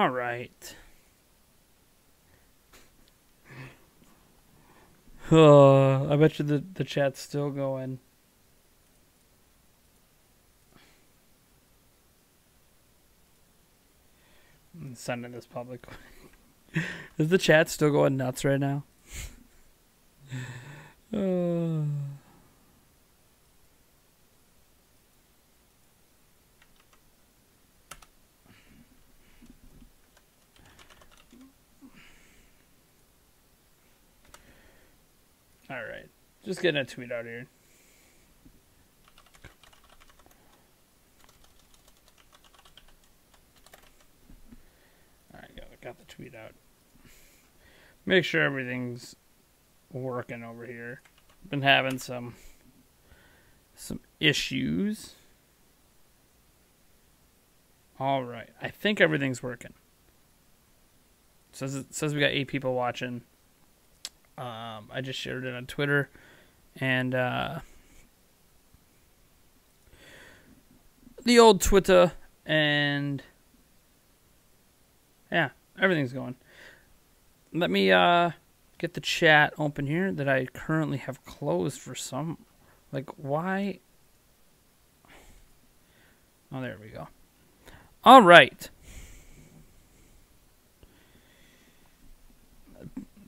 All right. Oh, I bet you the chat's still going. I'm sending this public. Is the chat still going nuts right now? All right. Just getting a tweet out here. All right, got the tweet out. Make sure everything's working over here. Been having some issues. All right. I think everything's working. It says we got 8 people watching. I just shared it on Twitter, and the old Twitter, and yeah, everything's going. Let me get the chat open here that I currently have closed for some, like, why? Oh, there we go. All right.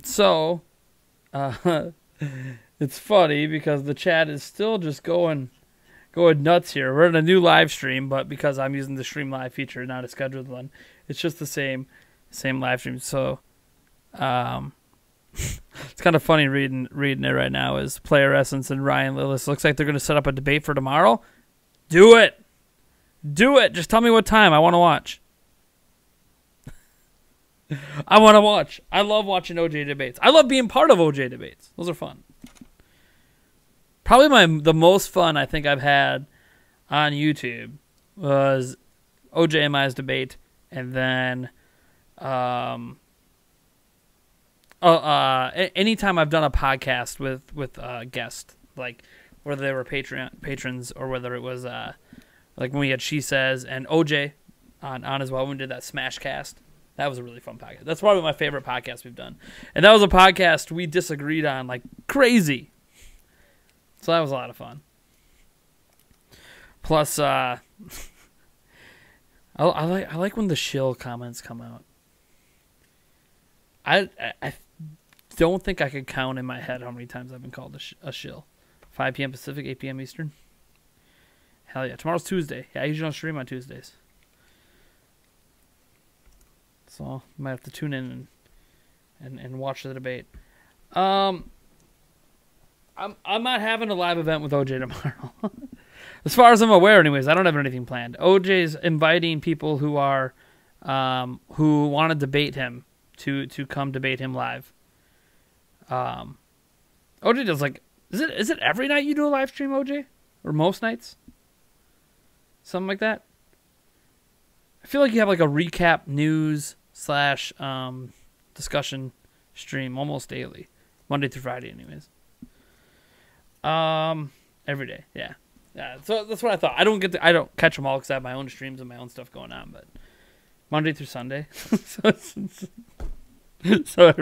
So, it's funny because the chat is still just going nuts here. We're in a new live stream, but because I'm using the stream live feature, not a scheduled one, it's just the same live stream. So, it's kind of funny reading it right now. Is Player Essence and Ryan Lillis looks like they're going to set up a debate for tomorrow? Do it. Just tell me what time. I want to watch. I want to watch. I love watching OJ debates. I love being part of OJ debates. Those are fun. Probably the most fun I think I've had on YouTube was OJ and Maya's debate, and then anytime I've done a podcast with a guest, like whether they were patrons or whether it was like when we had She Says and OJ on as well when we did that Smash Cast. That was a really fun podcast. That's probably my favorite podcast we've done. And that was a podcast we disagreed on like crazy. So that was a lot of fun. Plus, I like when the shill comments come out. I don't think I could count in my head how many times I've been called a shill. 5 p.m. Pacific, 8 p.m. Eastern. Hell yeah. Tomorrow's Tuesday. Yeah, I usually don't stream on Tuesdays. So I might have to tune in and watch the debate. I'm not having a live event with OJ tomorrow. As far as I'm aware, anyways, I don't have anything planned. OJ's inviting people who are who want to debate him to come debate him live. OJ does like is it every night you do a live stream, OJ? Or most nights? Something like that? I feel like you have like a recap news / discussion stream almost daily. Monday through Friday anyways. Every day, yeah. So that's what I thought. I don't catch them all because I have my own streams and my own stuff going on, but Monday through Sunday. so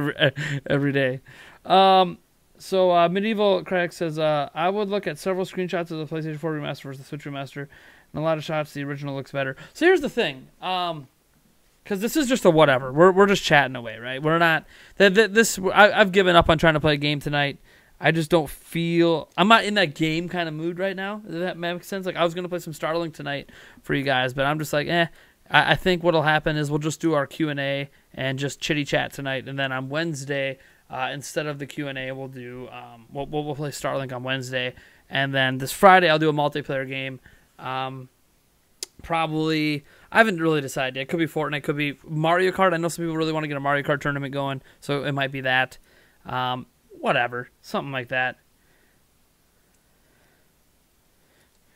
every day. So Medieval Crack says, I would look at several screenshots of the PlayStation 4 remaster versus the Switch remaster, and a lot of shots the original looks better. So here's the thing, because this is just a whatever. We're just chatting away, right? We're not I've given up on trying to play a game tonight. I just don't feel I'm not in that game kind of mood right now. Does that make sense? Like I was gonna play some Starlink tonight for you guys, but I'm just like, I think what'll happen is we'll just do our Q&A and just chitty chat tonight, and then on Wednesday, instead of the Q&A, we'll do we'll play Starlink on Wednesday, and then this Friday I'll do a multiplayer game. Probably I haven't really decided yet. It could be Fortnite, could be Mario Kart. I know some people really want to get a Mario Kart tournament going, so it might be that. Whatever, something like that.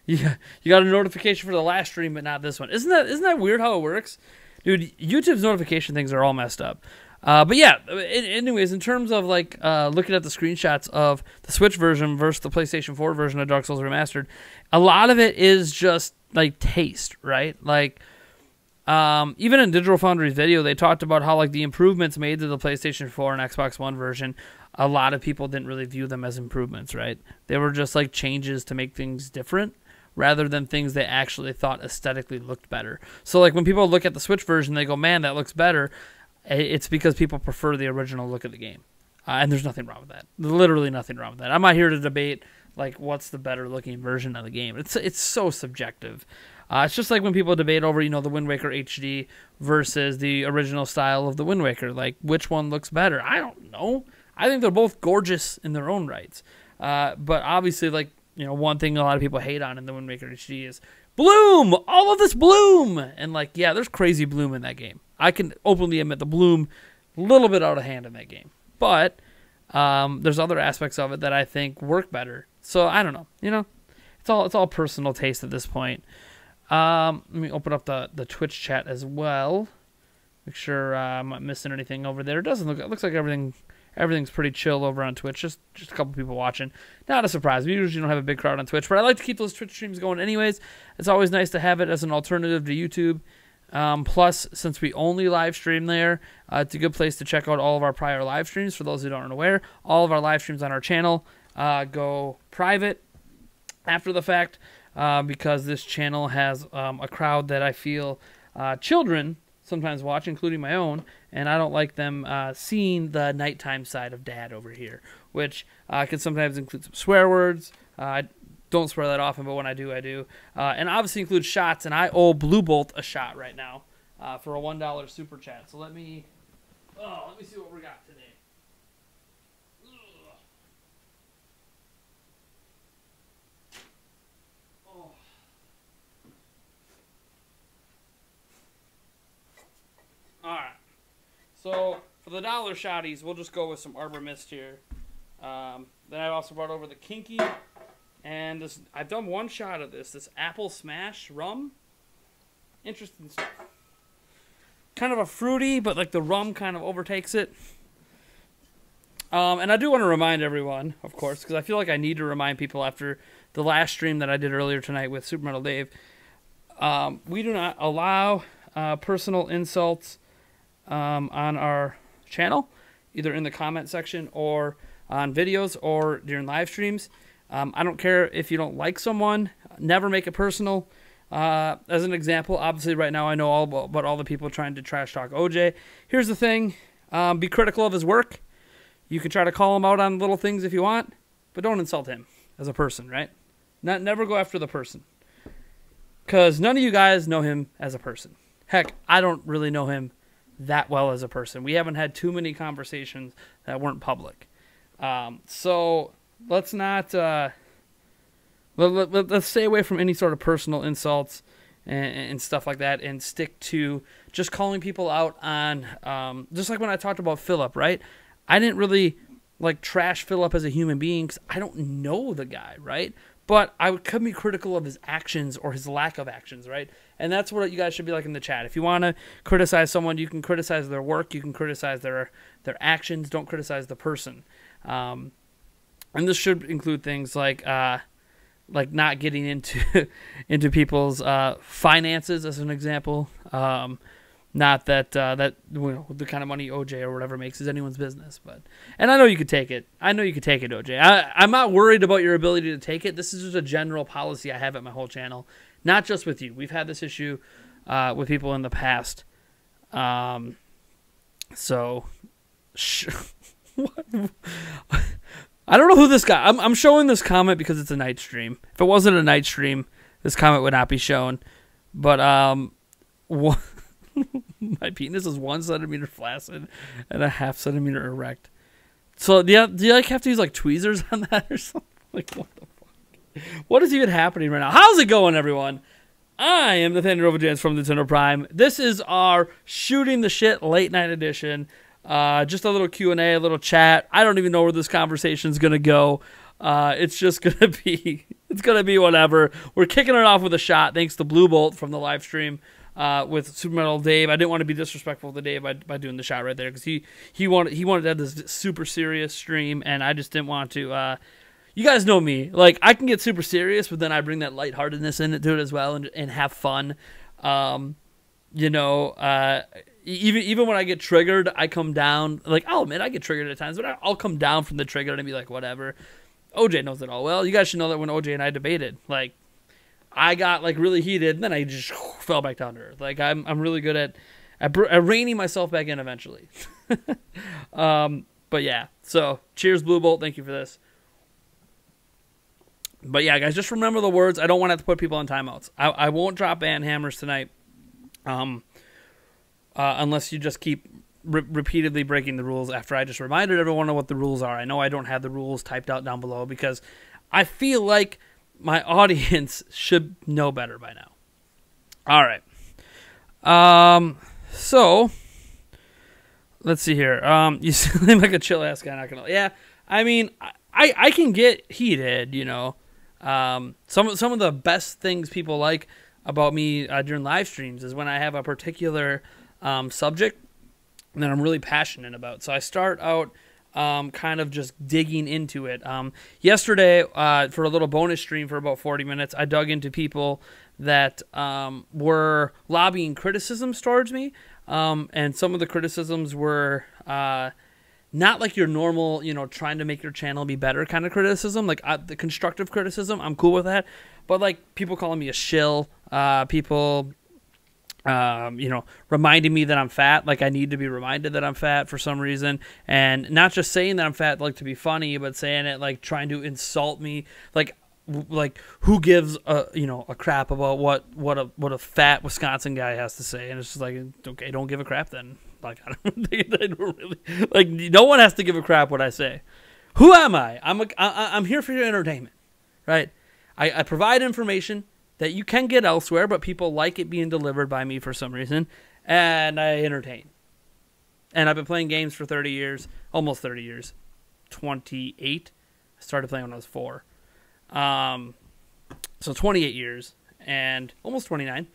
Yeah, you got a notification for the last stream, but not this one. Isn't that weird how it works, dude? YouTube's notification things are all messed up. But yeah, anyways, in terms of like looking at the screenshots of the Switch version versus the PlayStation 4 version of Dark Souls Remastered, a lot of it is just like taste, right? Like even in Digital Foundry's video, they talked about how like the improvements made to the PlayStation 4 and Xbox One version, a lot of people didn't really view them as improvements, right? They were just like changes to make things different rather than things they actually thought aesthetically looked better. So like when people look at the Switch version, they go, man, that looks better. It's because people prefer the original look of the game. And there's nothing wrong with that. Literally nothing wrong with that. I'm not here to debate like what's the better looking version of the game. It's so subjective. It's just like when people debate over, the Wind Waker HD versus the original style of the Wind Waker. Like, which one looks better? I don't know. I think they're both gorgeous in their own rights. But obviously, like, one thing a lot of people hate on in the Wind Waker HD is bloom! All of this bloom! And, like, yeah, there's crazy bloom in that game. I can openly admit the bloom a little bit out of hand in that game. But there's other aspects of it that I think work better. So, I don't know. It's all personal taste at this point. Let me open up the Twitch chat as well. Make sure I'm not missing anything over there. It looks like everything's pretty chill over on Twitch. Just a couple people watching. Not a surprise. We usually don't have a big crowd on Twitch, but I like to keep those Twitch streams going anyways. It's always nice to have it as an alternative to YouTube. Plus, since we only live stream there, it's a good place to check out all of our prior live streams. For those who aren't aware, all of our live streams on our channel go private after the fact. Because this channel has a crowd that I feel children sometimes watch, including my own, and I don't like them seeing the nighttime side of Dad over here, which can sometimes include some swear words. I don't swear that often, but when I do, I do. And obviously includes shots, and I owe Blue Bolt a shot right now for a $1 super chat. So let me see what we got today. Alright, so for the dollar shotties, we'll just go with some Arbor Mist here. Then I also brought over the Kinky, and this. I've done one shot of this Apple Smash rum. Interesting stuff. Kind of a fruity, but like the rum kind of overtakes it. And I do want to remind everyone, of course, because I feel like I need to remind people after the last stream that I did earlier tonight with Super Metal Dave. We do not allow personal insults on our channel, either in the comment section or on videos or during live streams. I don't care if you don't like someone. Never make it personal. As an example, obviously right now I know all about all the people trying to trash talk OJ. Here's the thing. Be critical of his work. You can try to call him out on little things if you want, but don't insult him as a person, right? Never go after the person. Because none of you guys know him as a person. Heck, I don't really know him that well as a person. We haven't had too many conversations that weren't public. So let's not let's stay away from any sort of personal insults and stuff like that, and stick to just calling people out on just like when I talked about Philip, right? I didn't really like trash Philip as a human being because I don't know the guy, right? But I could be critical of his actions or his lack of actions, right? And that's what you guys should be like in the chat. If you want to criticize someone, you can criticize their work. You can criticize their actions. Don't criticize the person. And this should include things like not getting into people's finances, as an example. Not that the kind of money OJ or whatever makes is anyone's business, and I know you could take it. I know you could take it, OJ. I'm not worried about your ability to take it. This is just a general policy I have at my whole channel, not just with you. We've had this issue with people in the past. So, what? I don't know who this guy. I'm showing this comment because it's a night stream. If it wasn't a night stream, this comment would not be shown. But what? My penis is 1 centimeter flaccid and a ½ centimeter erect. So do you like have to use like tweezers on that or something? Like what the fuck? What is even happening right now? How's it going, everyone? I am the Thunder Overjans from Nintendo Prime. This is our shooting the shit late night edition. Just a little Q&A, a little chat. I don't even know where this conversation's gonna go. It's just gonna be whatever. We're kicking it off with a shot thanks to Blue Bolt from the live stream. With Super Metal Dave. I didn't want to be disrespectful to Dave by doing the shot right there because he wanted to have this super serious stream, and I just didn't want to. You guys know me, like I can get super serious, but then I bring that lightheartedness into it as well and have fun. you know, even when I get triggered, I come down. Like, I'll admit I get triggered at times, but I'll come down from the trigger and be like, whatever. OJ knows it all well. You guys should know that when OJ and I debated, like, I got like really heated, and then I just fell back down to earth. Like, I'm really good at reining myself back in eventually. But yeah, so cheers, Blue Bolt. Thank you for this. But yeah, guys, just remember the words. I don't want to have to put people on timeouts. I won't drop ban hammers tonight, unless you just keep repeatedly breaking the rules after I just reminded everyone of what the rules are. I know I don't have the rules typed out down below because I feel like my audience should know better by now. All right. So let's see here. You seem like a chill ass guy. Not gonna. Yeah. I mean, I can get heated. You know. Some of the best things people like about me during live streams is when I have a particular subject that I'm really passionate about. So I start out kind of just digging into it. Yesterday, for a little bonus stream for about 40 minutes, I dug into people that were lobbying criticisms towards me, and some of the criticisms were not like your normal, you know, trying to make your channel be better kind of criticism. Like the constructive criticism, I'm cool with that. But like people calling me a shill, people, you know, reminding me that I'm fat. Like I need to be reminded that I'm fat for some reason, and not just saying that I'm fat like to be funny, but saying it like trying to insult me. Like who gives a crap about what a fat Wisconsin guy has to say? And it's just like, okay, don't give a crap then. Like I don't really, like no one has to give a crap what I say. Who am I? I'm here for your entertainment, right? I provide information that you can get elsewhere, but people like it being delivered by me for some reason, and I entertain. And I've been playing games for 30 years, almost 30 years, 28. I started playing when I was 4. So 28 years and almost 29.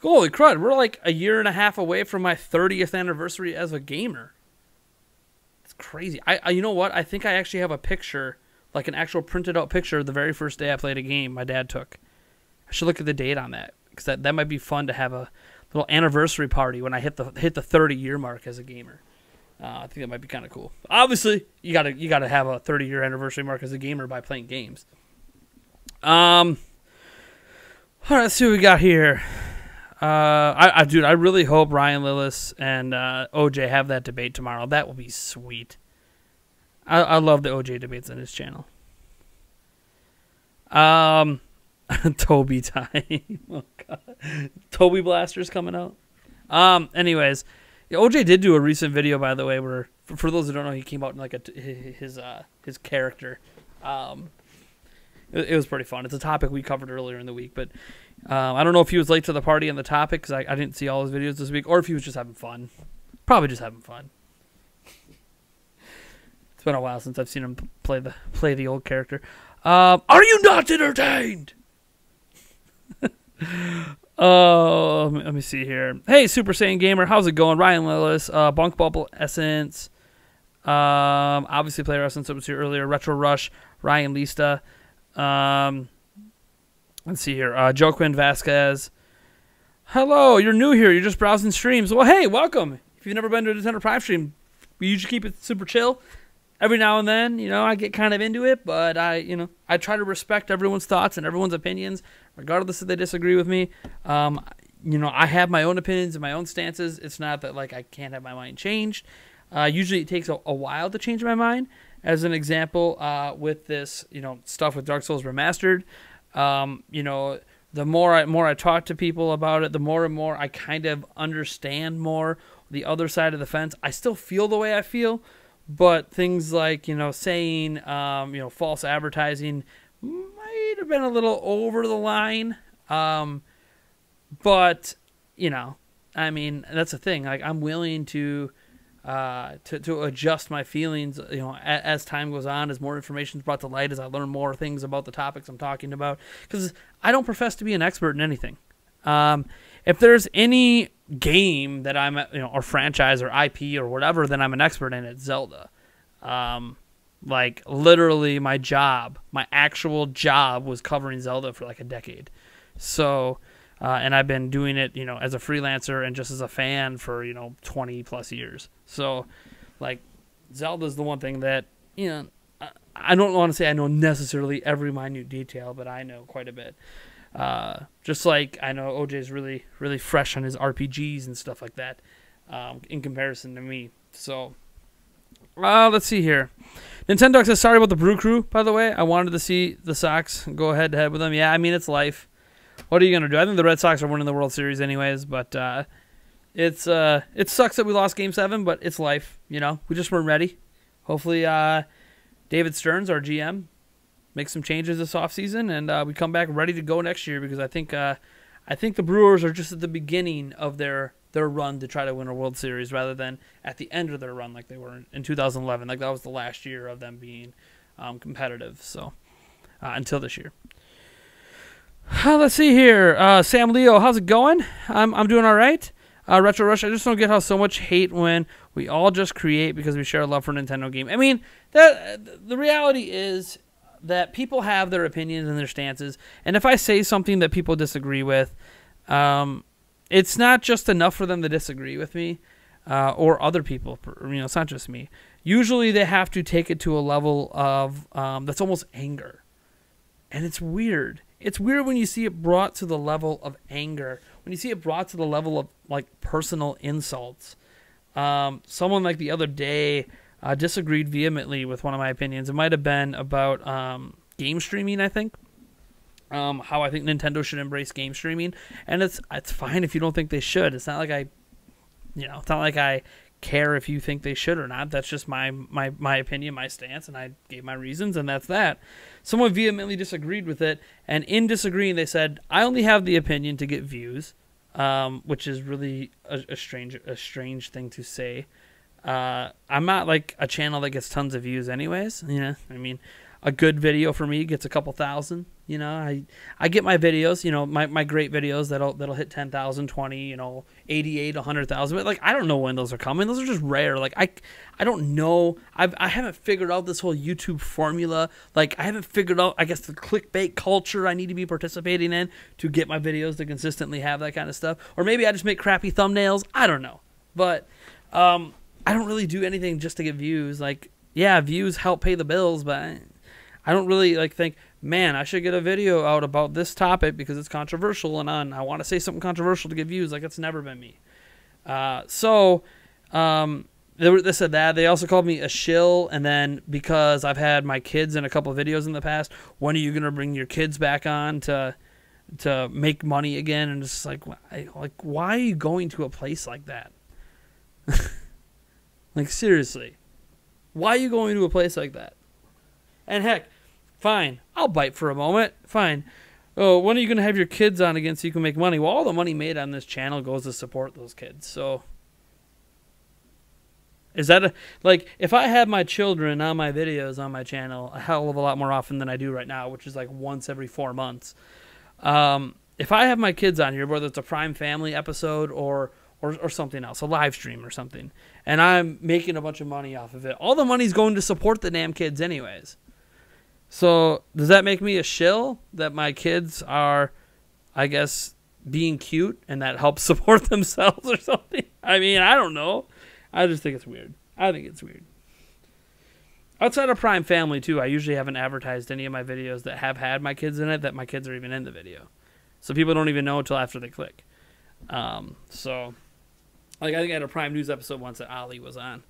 Holy crud, we're like a year and a half away from my 30th anniversary as a gamer. It's crazy. I you know what? I think I actually have a picture, like an actual printed out picture of the very first day I played a game my dad took. I should look at the date on that, because that might be fun to have a little anniversary party when I hit the 30-year mark as a gamer. I think that might be kind of cool. Obviously, you gotta have a 30-year anniversary mark as a gamer by playing games. All right, let's see what we got here. Dude, I really hope Ryan Lillis and OJ have that debate tomorrow. That will be sweet. I love the OJ debates on his channel. Toby time. Oh god, Toby Blaster's coming out. Anyways, yeah, OJ did do a recent video, by the way, where for those who don't know, he came out in like his character. It was pretty fun. It's a topic we covered earlier in the week, but I don't know if he was late to the party on the topic because I didn't see all his videos this week, or if he was just having fun. Probably just having fun. It's been a while since I've seen him play the old character. Are you not entertained? Let me see here. Hey, Super Saiyan Gamer, how's it going? Ryan Lillis, Bunk Bubble Essence, obviously Player Essence that was here earlier. Retro Rush, Ryan Lista. Let's see here. Joaquin Vasquez. Hello, you're new here. You're just browsing streams. Well, hey, welcome. If you've never been to a Nintendo Prime stream, we usually keep it super chill. Every now and then, you know, I get kind of into it, but I try to respect everyone's thoughts and everyone's opinions, regardless if they disagree with me. You know, I have my own opinions and my own stances. It's not that, like, I can't have my mind changed. Usually it takes a while to change my mind. As an example, with this, you know, stuff with Dark Souls Remastered, you know, the more I talk to people about it, the more and more I kind of understand more the other side of the fence. I still feel the way I feel, but things like, you know, saying, you know, false advertising might have been a little over the line. But, you know, I mean, that's the thing. Like, I'm willing to adjust my feelings, you know, as time goes on, as more information is brought to light, as I learn more things about the topics I'm talking about. Because I don't profess to be an expert in anything. If there's any game that I'm, you know, or franchise or IP or whatever, then I'm an expert in it, Zelda. Like, literally my actual job was covering Zelda for like a decade. So, And I've been doing it, as a freelancer and just as a fan for, 20 plus years. So, like, Zelda's the one thing that, I don't want to say I know necessarily every minute detail, but I know quite a bit. Just like I know OJ's really, really fresh on his RPGs and stuff like that, in comparison to me. So, let's see here. Nintendo says, sorry about the Brew Crew, by the way. I wanted to see the Sox go head-to-head with them. Yeah, I mean, it's life. What are you going to do? I think the Red Sox are winning the World Series anyways, but it sucks that we lost Game 7, but it's life. We just weren't ready. Hopefully, David Stearns, our GM, makes some changes this offseason, and we come back ready to go next year, because I think the Brewers are just at the beginning of their run to try to win a World Series rather than at the end of their run like they were in 2011. Like, that was the last year of them being competitive. So until this year. Let's see here. Sam Leo, how's it going? I'm doing all right. Retro Rush, I just don't get how so much hate when we all just create because we share a love for a Nintendo game. I mean, the reality is that people have their opinions and their stances, and if I say something that people disagree with, it's not just enough for them to disagree with me or other people. It's not just me. Usually they have to take it to a level of that's almost anger, and it's weird. It's weird when you see it brought to the level of anger, when you see it brought to the level of, like, personal insults. Someone, like, the other day disagreed vehemently with one of my opinions. It might have been about game streaming, I think. How I think Nintendo should embrace game streaming. And it's fine if you don't think they should. It's not like it's not like I care if you think they should or not. That's just my opinion, my stance, and I gave my reasons, and that's that. Someone vehemently disagreed with it, and in disagreeing, they said, I only have the opinion to get views, which is really a strange thing to say. I'm not like a channel that gets tons of views anyways. I mean, a good video for me gets a couple thousand. I get my videos, my great videos that'll hit 10,000, 20, 88, 100,000. But, like, I don't know when those are coming. Those are just rare. Like, I don't know. I haven't figured out this whole YouTube formula. Like, I haven't figured out, I guess, the clickbait culture I need to be participating in to get my videos to consistently have that kind of stuff. Or maybe I just make crappy thumbnails. I don't know. But I don't really do anything just to get views. Like, yeah, views help pay the bills, but I don't really, like, think, man, I should get a video out about this topic because it's controversial and I want to say something controversial to get views. Like, it's never been me. They said that. They also called me a shill, and then because I've had my kids in a couple of videos in the past, when are you going to bring your kids back on to make money again? And it's like, why are you going to a place like that? Like, seriously. Why are you going to a place like that? And heck, fine, I'll bite for a moment. Fine. Oh, when are you going to have your kids on again so you can make money? Well, all the money made on this channel goes to support those kids. So, is that if I had my children on my videos on my channel a hell of a lot more often than I do right now, which is like once every 4 months. If I have my kids on here, whether it's a Prime Family episode or something else, a live stream or something, and I'm making a bunch of money off of it, all the money's going to support the damn kids anyways. So, does that make me a shill that my kids are, I guess, being cute and that helps support themselves or something? I mean, I don't know. I just think it's weird. I think it's weird. Outside of Prime Family, too, I usually haven't advertised any of my videos that have had my kids in it that my kids are even in the video. So people don't even know until after they click. So, like, I think I had a Prime News episode once that Ali was on.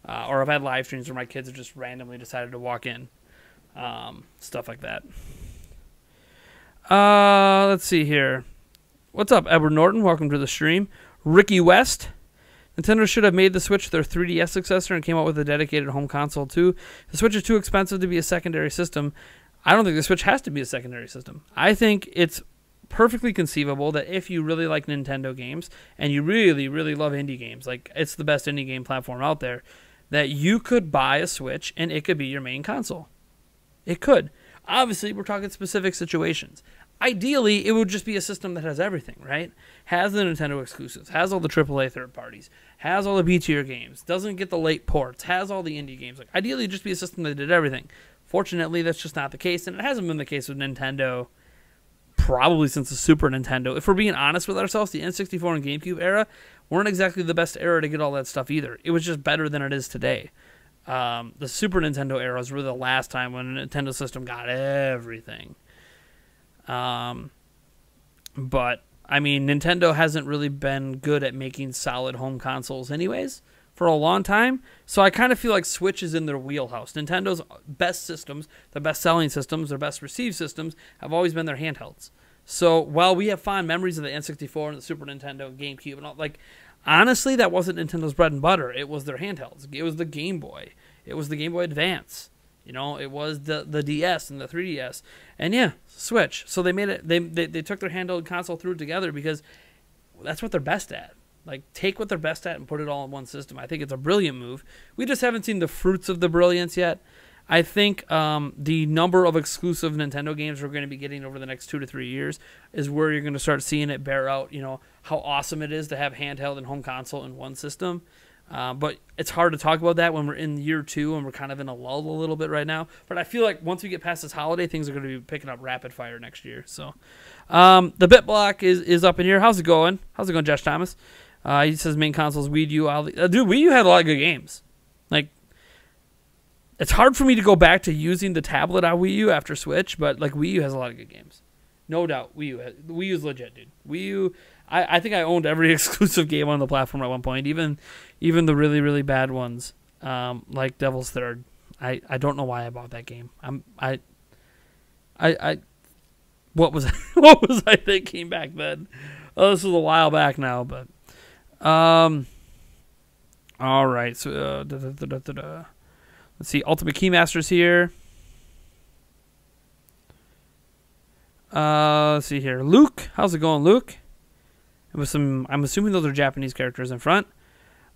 Or I've had live streams where my kids have just randomly decided to walk in. Stuff like that. Let's see here. What's up, Edward Norton? Welcome to the stream. Ricky West. Nintendo should have made the Switch their 3DS successor and came out with a dedicated home console too. The Switch is too expensive to be a secondary system. I don't think the Switch has to be a secondary system. I think it's perfectly conceivable that if you really like Nintendo games and you really, really love indie games, like it's the best indie game platform out there, that you could buy a Switch and it could be your main console. It could. Obviously, we're talking specific situations. Ideally, it would just be a system that has everything, right? Has the Nintendo exclusives, has all the AAA third parties, has all the B-tier games, doesn't get the late ports, has all the indie games. Like, ideally, it'd just be a system that did everything. Fortunately, that's just not the case, and it hasn't been the case with Nintendo probably since the Super Nintendo. If we're being honest with ourselves, the N64 and GameCube era weren't exactly the best era to get all that stuff either. It was just better than it is today. The Super Nintendo era was really the last time when a Nintendo system got everything. But, I mean, Nintendo hasn't really been good at making solid home consoles anyways for a long time. So I kind of feel like Switch is in their wheelhouse. Nintendo's best systems, the best-selling systems, their best-received systems have always been their handhelds. So while we have fond memories of the N64 and the Super Nintendo and GameCube and all, like, honestly, that wasn't Nintendo's bread and butter. It was their handhelds. It was the Game Boy. It was the Game Boy Advance. You know, it was the DS and the 3DS. And yeah, Switch. So they made it, they took their handheld console through together because that's what they're best at. Like, take what they're best at and put it all in one system. I think it's a brilliant move. We just haven't seen the fruits of the brilliance yet. I think the number of exclusive Nintendo games we're going to be getting over the next 2 to 3 years is where you're going to start seeing it bear out, you know, how awesome it is to have handheld and home console in one system. But it's hard to talk about that when we're in year 2 and we're kind of in a lull a little bit right now. But I feel like once we get past this holiday, things are going to be picking up rapid fire next year. So the bit block is up in here. How's it going? How's it going, Josh Thomas? He says main consoles, Wii U. Dude, Wii U had a lot of good games. Like, it's hard for me to go back to using the tablet on Wii U after Switch, but like Wii U has a lot of good games. No doubt. Wii U's legit, dude. Wii U, I think I owned every exclusive game on the platform at one point, even the really, really bad ones, like Devil's Third. I don't know why I bought that game. What was what was I thinking back then? Oh, this was a while back now, but all right. So let's see. Ultimate Keymaster's here. Let's see here. Luke, how's it going, Luke? With some, I'm assuming those are Japanese characters in front.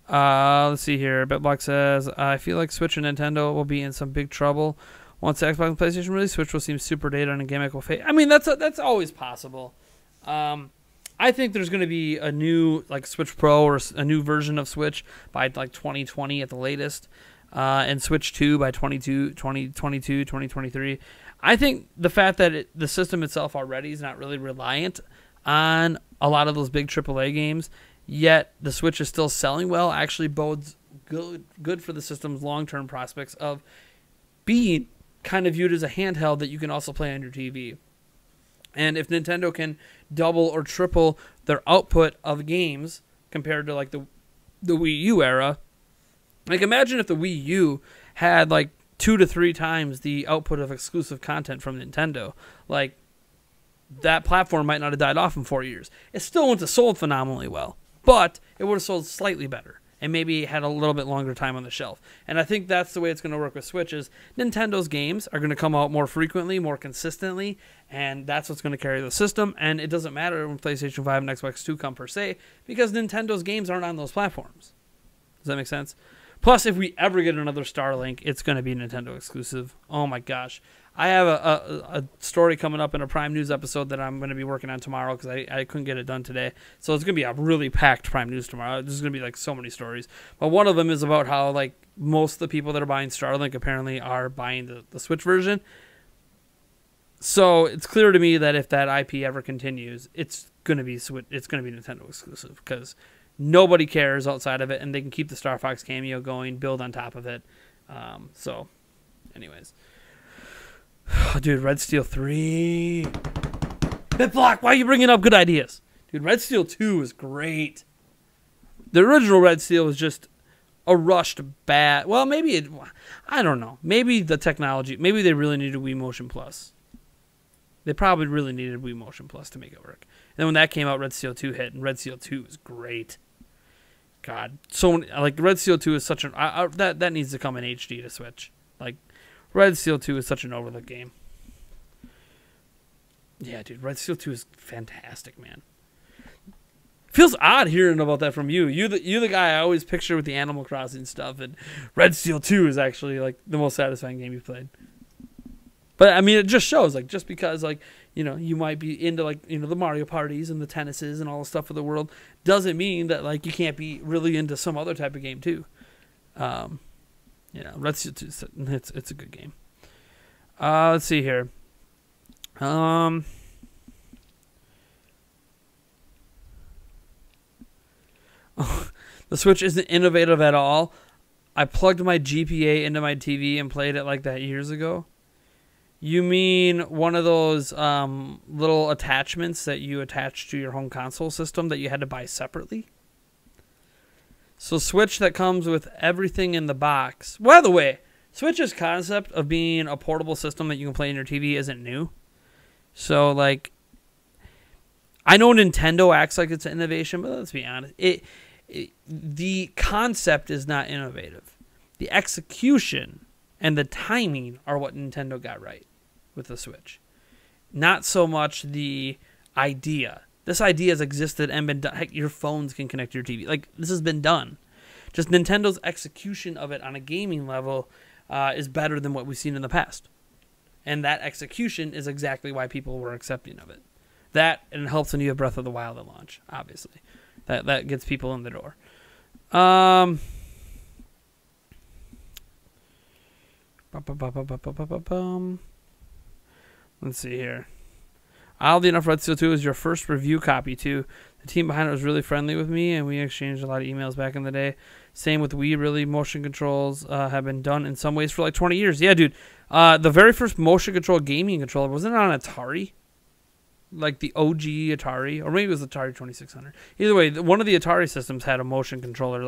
Let's see here. BitBlock says, I feel like Switch and Nintendo will be in some big trouble once the Xbox and PlayStation release. Switch will seem super dated and a gimmick will fade. I mean, that's always possible. I think there's going to be a new like Switch Pro or a new version of Switch by like 2020 at the latest, and Switch 2 by 2022, 2023. I think the fact that the system itself already is not really reliant on a lot of those big AAA games, yet the Switch is still selling well, actually bodes good for the system's long-term prospects of being kind of viewed as a handheld that you can also play on your TV. And if Nintendo can double or triple their output of games compared to like the Wii U era, like imagine if the Wii U had like 2 to 3 times the output of exclusive content from Nintendo. Like, that platform might not have died off in 4 years. It still wouldn't have sold phenomenally well, but it would have sold slightly better and maybe had a little bit longer time on the shelf. And I think that's the way it's going to work with Switch is Nintendo's games are going to come out more frequently, more consistently, and that's what's going to carry the system. And it doesn't matter when PlayStation 5 and Xbox 2 come per se, because Nintendo's games aren't on those platforms. Does that make sense? Plus, if we ever get another Starlink, it's going to be Nintendo exclusive. Oh my gosh. I have a story coming up in a Prime News episode that I'm going to be working on tomorrow because I couldn't get it done today. So it's going to be a really packed Prime News tomorrow. There's going to be like so many stories. But one of them is about how like most of the people that are buying Starlink apparently are buying the Switch version. So it's clear to me that if that IP ever continues, it's going to be Nintendo exclusive because nobody cares outside of it, and they can keep the Star Fox cameo going, build on top of it. So, anyways. Dude, Red Steel 3. BitBlock, why are you bringing up good ideas? Dude, Red Steel 2 is great. The original Red Steel was just a rushed bad. Well, maybe I don't know. Maybe the technology, maybe they really needed Wii Motion Plus. They probably really needed Wii Motion Plus to make it work. And then when that came out, Red Steel 2 hit, and Red Steel 2 is great. God, so like Red Steel 2 is such an that needs to come in HD to Switch. Like Red Steel 2 is such an overlooked game. Yeah, dude, Red Steel 2 is fantastic, man. Feels odd hearing about that from you. You're the guy I always picture with the Animal Crossing stuff, and Red Steel 2 is actually like the most satisfying game you've played. But I mean, it just shows like just because like you know you might be into like you know the Mario parties and the tennises and all the stuff of the world doesn't mean that like you can't be really into some other type of game too. You know, Red Steel 2 it's a good game. Let's see here. The Switch isn't innovative at all. I plugged my GPA into my TV and played it like that years ago. You mean one of those little attachments that you attach to your home console system that you had to buy separately? So Switch that comes with everything in the box. By the way, Switch's concept of being a portable system that you can play on your TV isn't new. So, like, I know Nintendo acts like it's an innovation, but let's be honest. The concept is not innovative. The execution and the timing are what Nintendo got right with the Switch. Not so much the idea. This idea has existed and been done. Heck, your phones can connect to your TV. Like, this has been done. Just Nintendo's execution of it on a gaming level is better than what we've seen in the past. And that execution is exactly why people were accepting of it. That, and it helps when you have Breath of the Wild at launch, obviously. That gets people in the door. Let's see here. Oddly enough, Red Steel 2 is your first review copy, too. The team behind it was really friendly with me, and we exchanged a lot of emails back in the day. Same with Wii, really. Motion controls have been done in some ways for like 20 years. Yeah, dude. The very first motion control gaming controller, wasn't it on Atari? Like the OG Atari, or maybe it was Atari 2600. Either way, one of the Atari systems had a motion controller,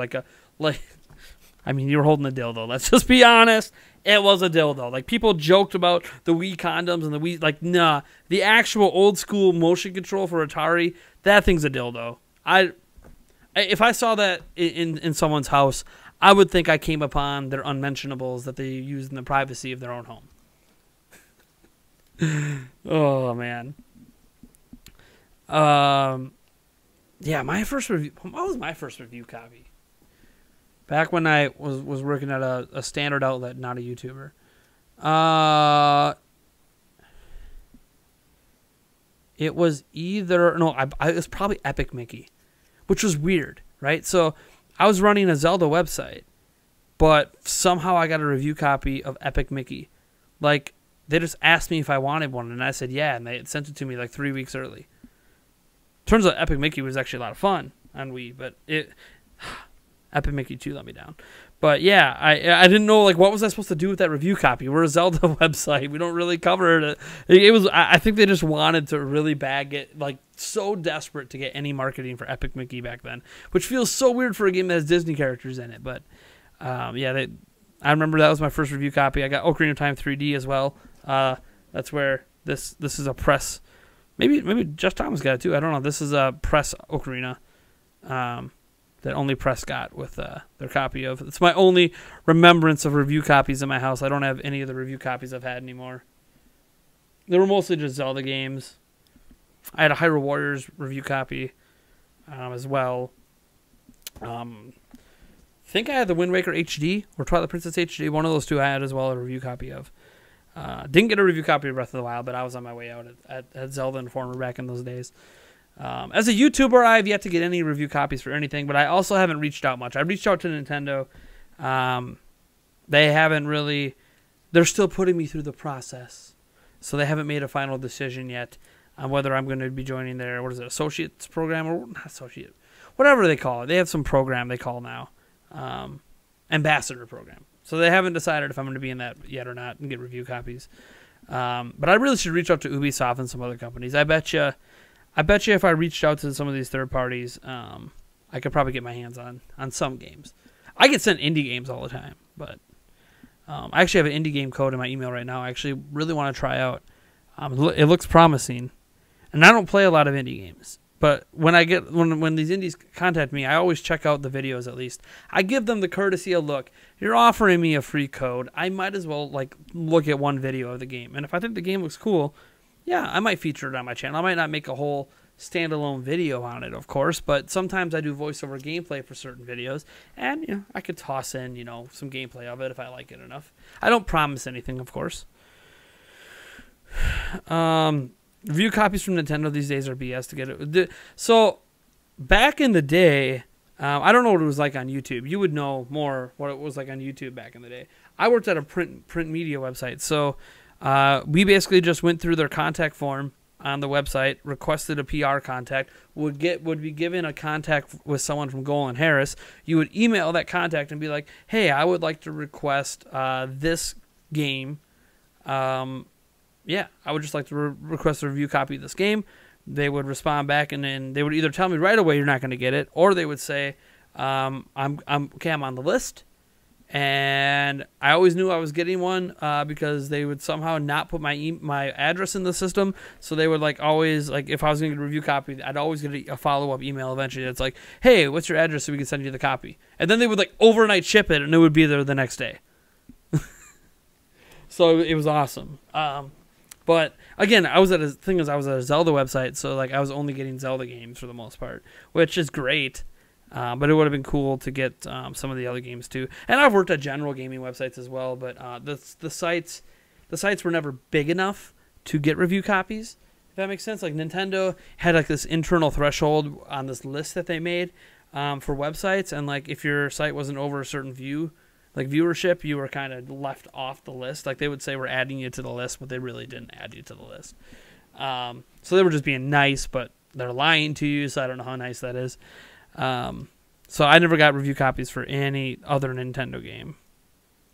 I mean, you were holding a dildo. Let's just be honest. It was a dildo. Like, people joked about the Wii condoms and the Wii. Like, nah. The actual old school motion control for Atari, that thing's a dildo. If I saw that in someone's house, I would think I came upon their unmentionables that they use in the privacy of their own home. Oh, man. Yeah, my first review. What was my first review copy? Back when I was working at a standard outlet, not a YouTuber. It was either... No, it was probably Epic Mickey, which was weird, right? So I was running a Zelda website, but somehow I got a review copy of Epic Mickey. Like, they just asked me if I wanted one, and I said yeah, and they had sent it to me like 3 weeks early. Turns out Epic Mickey was actually a lot of fun on Wii, but Epic Mickey 2 let me down. But yeah, I didn't know, like, what was I supposed to do with that review copy? We're a Zelda website. We don't really cover it. It was, I think they just wanted to really bag it, like, so desperate to get any marketing for Epic Mickey back then, which feels so weird for a game that has Disney characters in it. But yeah, I remember that was my first review copy. I got Ocarina of Time 3D as well. That's where this is a press. Maybe Jeff Thomas got it too. I don't know. This is a press Ocarina. That only Press got with their copy of. It's my only remembrance of review copies in my house. I don't have any of the review copies I've had anymore. They were mostly just Zelda games. I had a Hyrule Warriors review copy as well. I think I had the Wind Waker HD or Twilight Princess HD. One of those two I had as well, a review copy of. Didn't get a review copy of Breath of the Wild, but I was on my way out at Zelda Informer back in those days. As a YouTuber, I've yet to get any review copies for anything, but I also haven't reached out much. I reached out to Nintendo. They haven't really... They're still putting me through the process, so they haven't made a final decision yet on whether I'm going to be joining their, what is it, Associates program? Or not Associate. Whatever they call it. They have some program they call now. Ambassador program. So they haven't decided if I'm going to be in that yet or not and get review copies. But I really should reach out to Ubisoft and some other companies. I bet you if I reached out to some of these third parties, I could probably get my hands on some games. I get sent indie games all the time, but I actually have an indie game code in my email right now. I actually really want to try out. It looks promising, and I don't play a lot of indie games. But when these indies contact me, I always check out the videos at least. I give them the courtesy of, look, you're offering me a free code. I might as well look at one video of the game. And if I think the game looks cool, yeah, I might feature it on my channel. I might not make a whole standalone video on it, of course, but sometimes I do voiceover gameplay for certain videos, and I could toss in some gameplay of it if I like it enough. I don't promise anything, of course. Review copies from Nintendo these days are BS to get it. So back in the day, I don't know what it was like on YouTube. You would know more what it was like on YouTube back in the day. I worked at a print media website, so we basically just went through their contact form on the website, requested a PR contact, would be given a contact with someone from Golan Harris. You would email that contact and be like, hey, I would like to request this game. Yeah, I would just like to request a review copy of this game. They would respond back, and then they would either tell me right away you're not going to get it, or they would say, I'm on the list. And I always knew I was getting one because they would somehow not put my address in the system. So they would like always, like if I was going to get a review copy, I'd always get a follow-up email eventually. It's like, hey, what's your address so we can send you the copy? And then they would like overnight ship it, and it would be there the next day. So it was awesome. But again, I was at a Zelda website, so like I was only getting Zelda games for the most part, which is great. But it would have been cool to get some of the other games too. And I've worked at general gaming websites as well, but the sites were never big enough to get review copies. If that makes sense, like Nintendo had like this internal threshold on this list that they made for websites, and like if your site wasn't over a certain viewership, you were kind of left off the list. Like they would say we're adding you to the list, but they really didn't add you to the list. So they were just being nice, but they're lying to you. So I don't know how nice that is. So I never got review copies for any other Nintendo game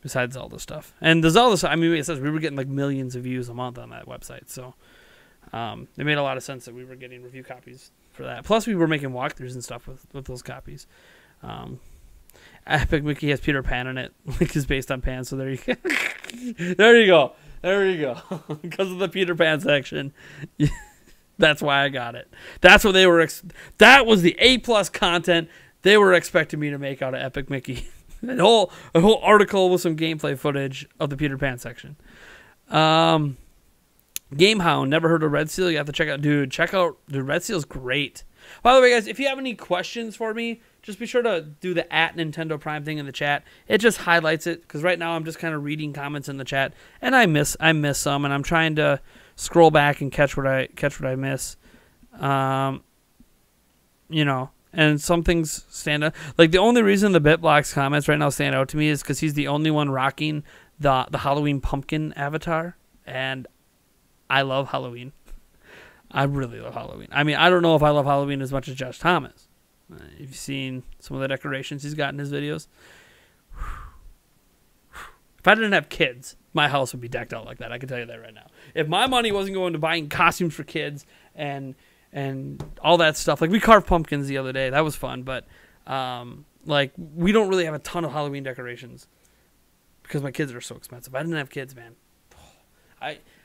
besides Zelda stuff. And the Zelda stuff, I mean, it says we were getting like millions of views a month on that website. So it made a lot of sense that we were getting review copies for that. Plus, we were making walkthroughs and stuff with those copies. Epic Mickey has Peter Pan in it, like is based on Pan. So there you go. There you go. Because of the Peter Pan section. That's why I got it. That's what they were. That was the A+ content they were expecting me to make out of Epic Mickey. a whole article with some gameplay footage of the Peter Pan section. Gamehound. Never heard of Red Seal. You have to check out. Dude, Red Seal's great. By the way, guys, if you have any questions for me, just be sure to do the @Nintendo Prime thing in the chat. It just highlights it, because right now I'm just kind of reading comments in the chat, and I miss some, and I'm trying to scroll back and catch what I miss. And some things stand out. Like the only reason the BitBlock's comments right now stand out to me is because he's the only one rocking the Halloween pumpkin avatar, and I love Halloween. I really love Halloween. I mean, I don't know if I love Halloween as much as Josh Thomas. If you've seen some of the decorations he's got in his videos. If I didn't have kids, my house would be decked out like that. I can tell you that right now. If my money wasn't going to buying costumes for kids and all that stuff, like we carved pumpkins the other day, that was fun. But like we don't really have a ton of Halloween decorations because my kids are so expensive. I didn't have kids, man.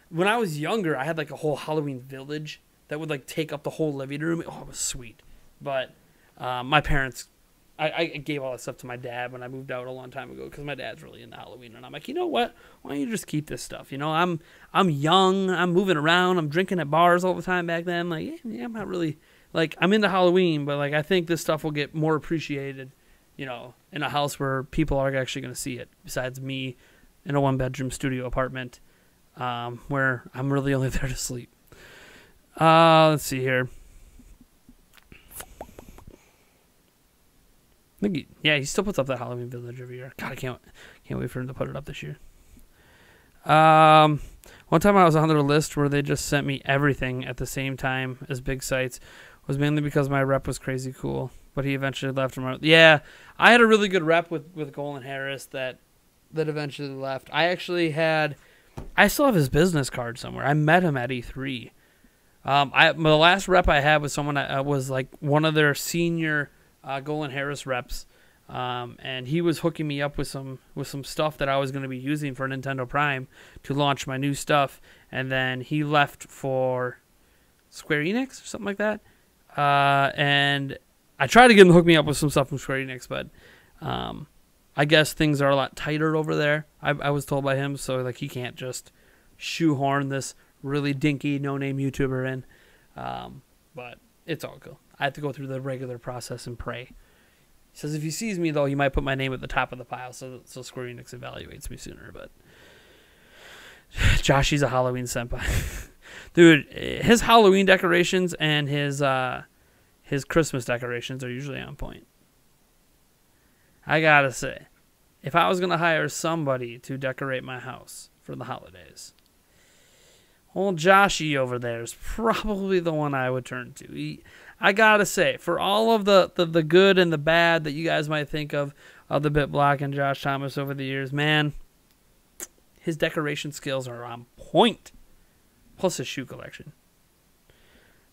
When I was younger, I had like a whole Halloween village that would like take up the whole living room. Oh, it was sweet. But my parents, I gave all that stuff to my dad when I moved out a long time ago because my dad's really into Halloween, and I'm like, you know what? Why don't you just keep this stuff? You know, I'm young, I'm moving around, I'm drinking at bars all the time back then. Like, yeah, I'm not really like I'm into Halloween, but like I think this stuff will get more appreciated, you know, in a house where people are actually going to see it. Besides me, in a 1-bedroom studio apartment, where I'm really only there to sleep. Let's see here. Yeah, he still puts up that Halloween Village every year. God, I can't wait for him to put it up this year. One time I was on their list where they just sent me everything at the same time as big sites. Was mainly because my rep was crazy cool, but he eventually left. Yeah, I had a really good rep with Golan Harris that eventually left. I still have his business card somewhere. I met him at E3. The last rep I had was someone that was like one of their senior Golan Harris reps, and he was hooking me up with some stuff that I was going to be using for Nintendo Prime to launch my new stuff, and then he left for Square Enix or something like that, and I tried to get him to hook me up with some stuff from Square Enix, but I guess things are a lot tighter over there, I was told by him, so like he can't just shoehorn this really dinky no-name YouTuber in, but it's all cool. I have to go through the regular process and pray. He says if he sees me, though, he might put my name at the top of the pile so Square Enix evaluates me sooner. But Josh, he's a Halloween senpai. Dude, his Halloween decorations and his Christmas decorations are usually on point. I gotta say, if I was going to hire somebody to decorate my house for the holidays, Old Joshy over there is probably the one I would turn to. I gotta say, for all of the good and the bad that you guys might think of the Bit Block and Josh Thomas over the years, man, his decoration skills are on point. Plus his shoe collection.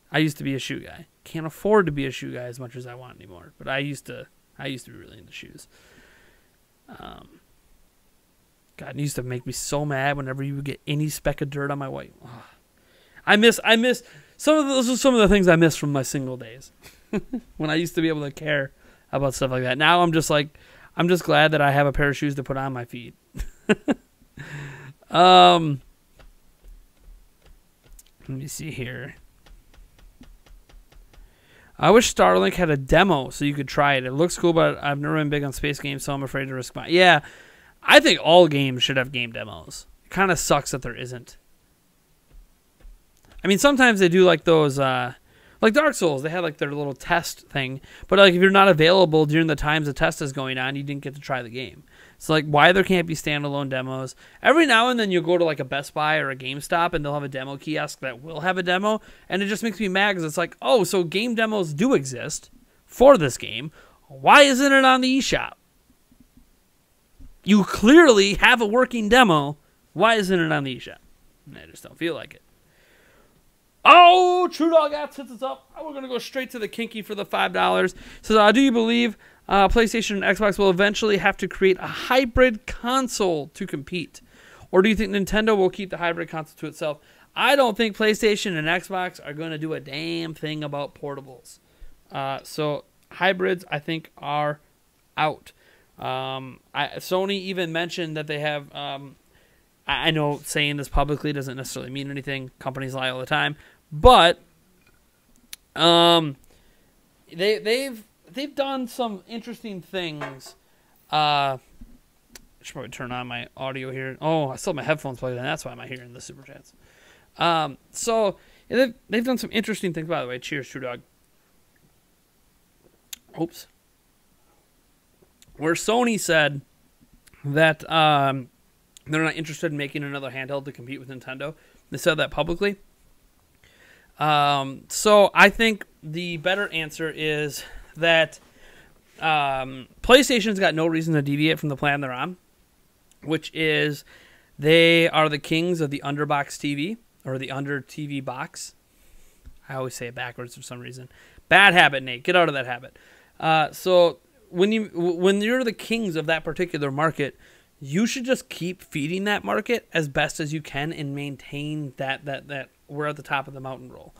I used to be a shoe guy. Can't afford to be a shoe guy as much as I want anymore, but I used to be really into shoes. God, it used to make me so mad whenever you would get any speck of dirt on my white. Oh. I miss some of those are some of the things I miss from my single days. When I used to be able to care about stuff like that. Now I'm just glad that I have a pair of shoes to put on my feet. Let me see here. I wish Starlink had a demo so you could try it. It looks cool, but I've never been big on space games, so I'm afraid to risk my... Yeah, I think all games should have game demos. It kind of sucks that there isn't. I mean, sometimes they do like those... like Dark Souls, they had like their little test thing. But like if you're not available during the times the test is going on, you didn't get to try the game. So like why there can't be standalone demos. Every now and then you'll go to like a Best Buy or a GameStop and they'll have a demo kiosk that will have a demo. And it just makes me mad because it's like, oh, so game demos do exist for this game. Why isn't it on the eShop? You clearly have a working demo. Why isn't it on the eShop? I just don't feel like it. Oh, True Dog App hits us up. We're going to go straight to the kinky for the $5. Says, do you believe PlayStation and Xbox will eventually have to create a hybrid console to compete? Or do you think Nintendo will keep the hybrid console to itself? I don't think PlayStation and Xbox are going to do a damn thing about portables. So hybrids, I think, are out. Sony even mentioned that they have... I know saying this publicly doesn't necessarily mean anything. Companies lie all the time. But they've done some interesting things. I should probably turn on my audio here. Oh, I still have my headphones plugged in. That's why I'm not hearing the super chats. So they've done some interesting things. By the way, cheers, True Dog. Oops. Where Sony said that they're not interested in making another handheld to compete with Nintendo. They said that publicly. So I think the better answer is that PlayStation's got no reason to deviate from the plan they're on, which is they are the kings of the underbox TV, or the under TV box. I always say it backwards for some reason. Bad habit, Nate. Get out of that habit. So when you're the kings of that particular market, you should just keep feeding that market as best as you can and maintain that we're at the top of the mountain roll.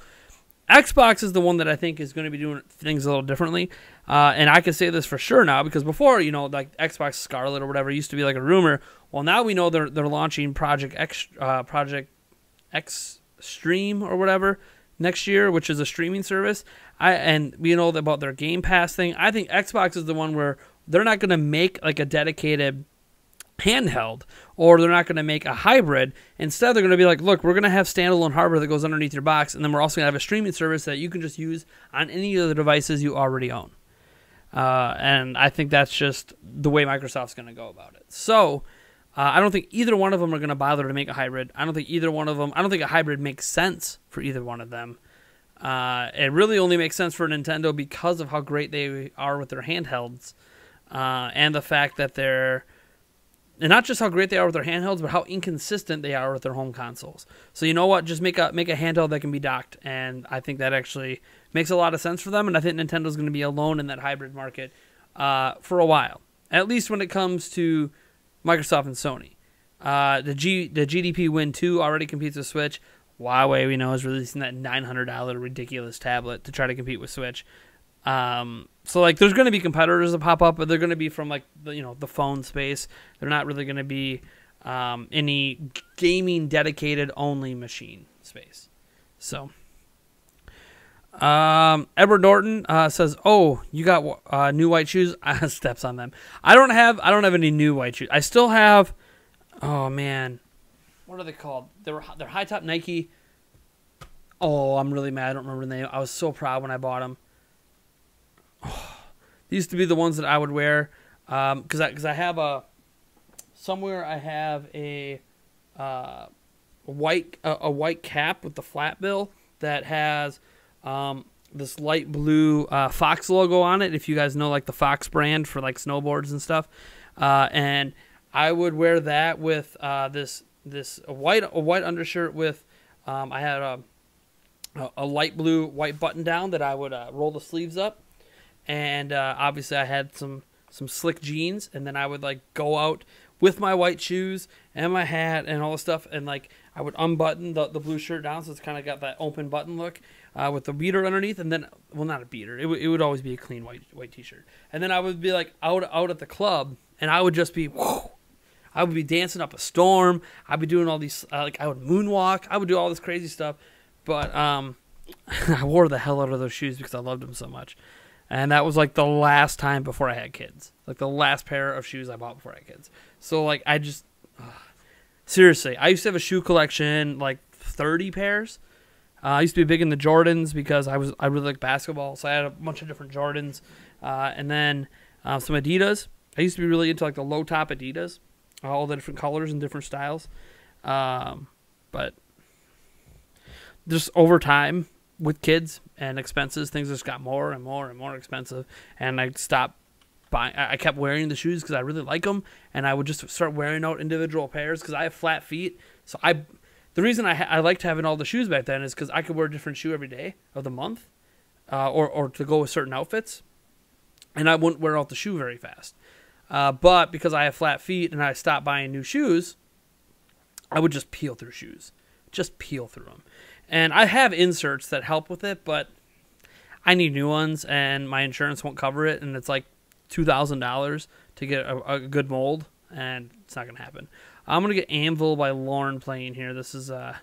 Xbox is the one that I think is going to be doing things a little differently. And I can say this for sure now because before, like Xbox Scarlet or whatever used to be like a rumor. Well, now we know they're launching Project X Stream or whatever next year, which is a streaming service. And we know about their Game Pass thing. I think Xbox is the one where they're not going to make like a dedicated handheld, or they're not going to make a hybrid. Instead, they're going to be like, look, we're going to have standalone hardware that goes underneath your box, and then we're also going to have a streaming service that you can just use on any of the devices you already own. And I think that's just the way Microsoft's going to go about it. So I don't think either one of them are going to bother to make a hybrid. I don't think a hybrid makes sense for either one of them. It really only makes sense for Nintendo because of how great they are with their handhelds, and the fact that and not just how great they are with their handhelds, but how inconsistent they are with their home consoles. So you know what? Just make a handheld that can be docked, and I think that actually makes a lot of sense for them. And I think Nintendo's going to be alone in that hybrid market for a while, at least when it comes to Microsoft and Sony. The GDP Win 2 already competes with Switch. Huawei, we know, is releasing that $900 ridiculous tablet to try to compete with Switch. So like, there's going to be competitors that pop up, but they're going to be from like the phone space. They're not really going to be any gaming dedicated only machine space. So, Edward Norton says, "Oh, you got new white shoes?" Steps on them. I don't have any new white shoes. I still have. Oh man, what are they called? They're high top Nike. Oh, I'm really mad. I don't remember the name. I was so proud when I bought them. Oh, these used to be the ones that I would wear because I have somewhere I have a a white cap with the flat bill that has this light blue Fox logo on it. If you guys know like the Fox brand for like snowboards and stuff, and I would wear that with this white undershirt with I had a light blue white button down that I would roll the sleeves up, and obviously I had some slick jeans, and then I would like go out with my white shoes and my hat and all the stuff, and like I would unbutton the blue shirt down, so it's kind of got that open button look with the beater underneath, and then, well, not a beater, it would always be a clean white t-shirt, and then I would be like out at the club, and I would just be, I would be dancing up a storm, I'd be doing all these, like I would moonwalk, I would do all this crazy stuff, but I wore the hell out of those shoes because I loved them so much. And that was like the last time before I had kids. Like the last pair of shoes I bought before I had kids. So like I just seriously, I used to have a shoe collection like 30 pairs. I used to be big in the Jordans because I really like basketball, so I had a bunch of different Jordans, and then some Adidas. I used to be really into like the low top Adidas, all the different colors and different styles. But just over time, with kids and expenses, things just got more and more and more expensive, and I stopped buying. I kept wearing the shoes because I really like them, and I would just start wearing out individual pairs because I have flat feet. So the reason I liked having all the shoes back then is because I could wear a different shoe every day of the month, or to go with certain outfits, and I wouldn't wear out the shoe very fast. But because I have flat feet and I stopped buying new shoes, I would just peel through shoes, just peel through them. And I have inserts that help with it, but I need new ones, and my insurance won't cover it, and it's like $2,000 to get a good mold, and it's not going to happen. I'm going to get Anvil by Lauren playing here. This is a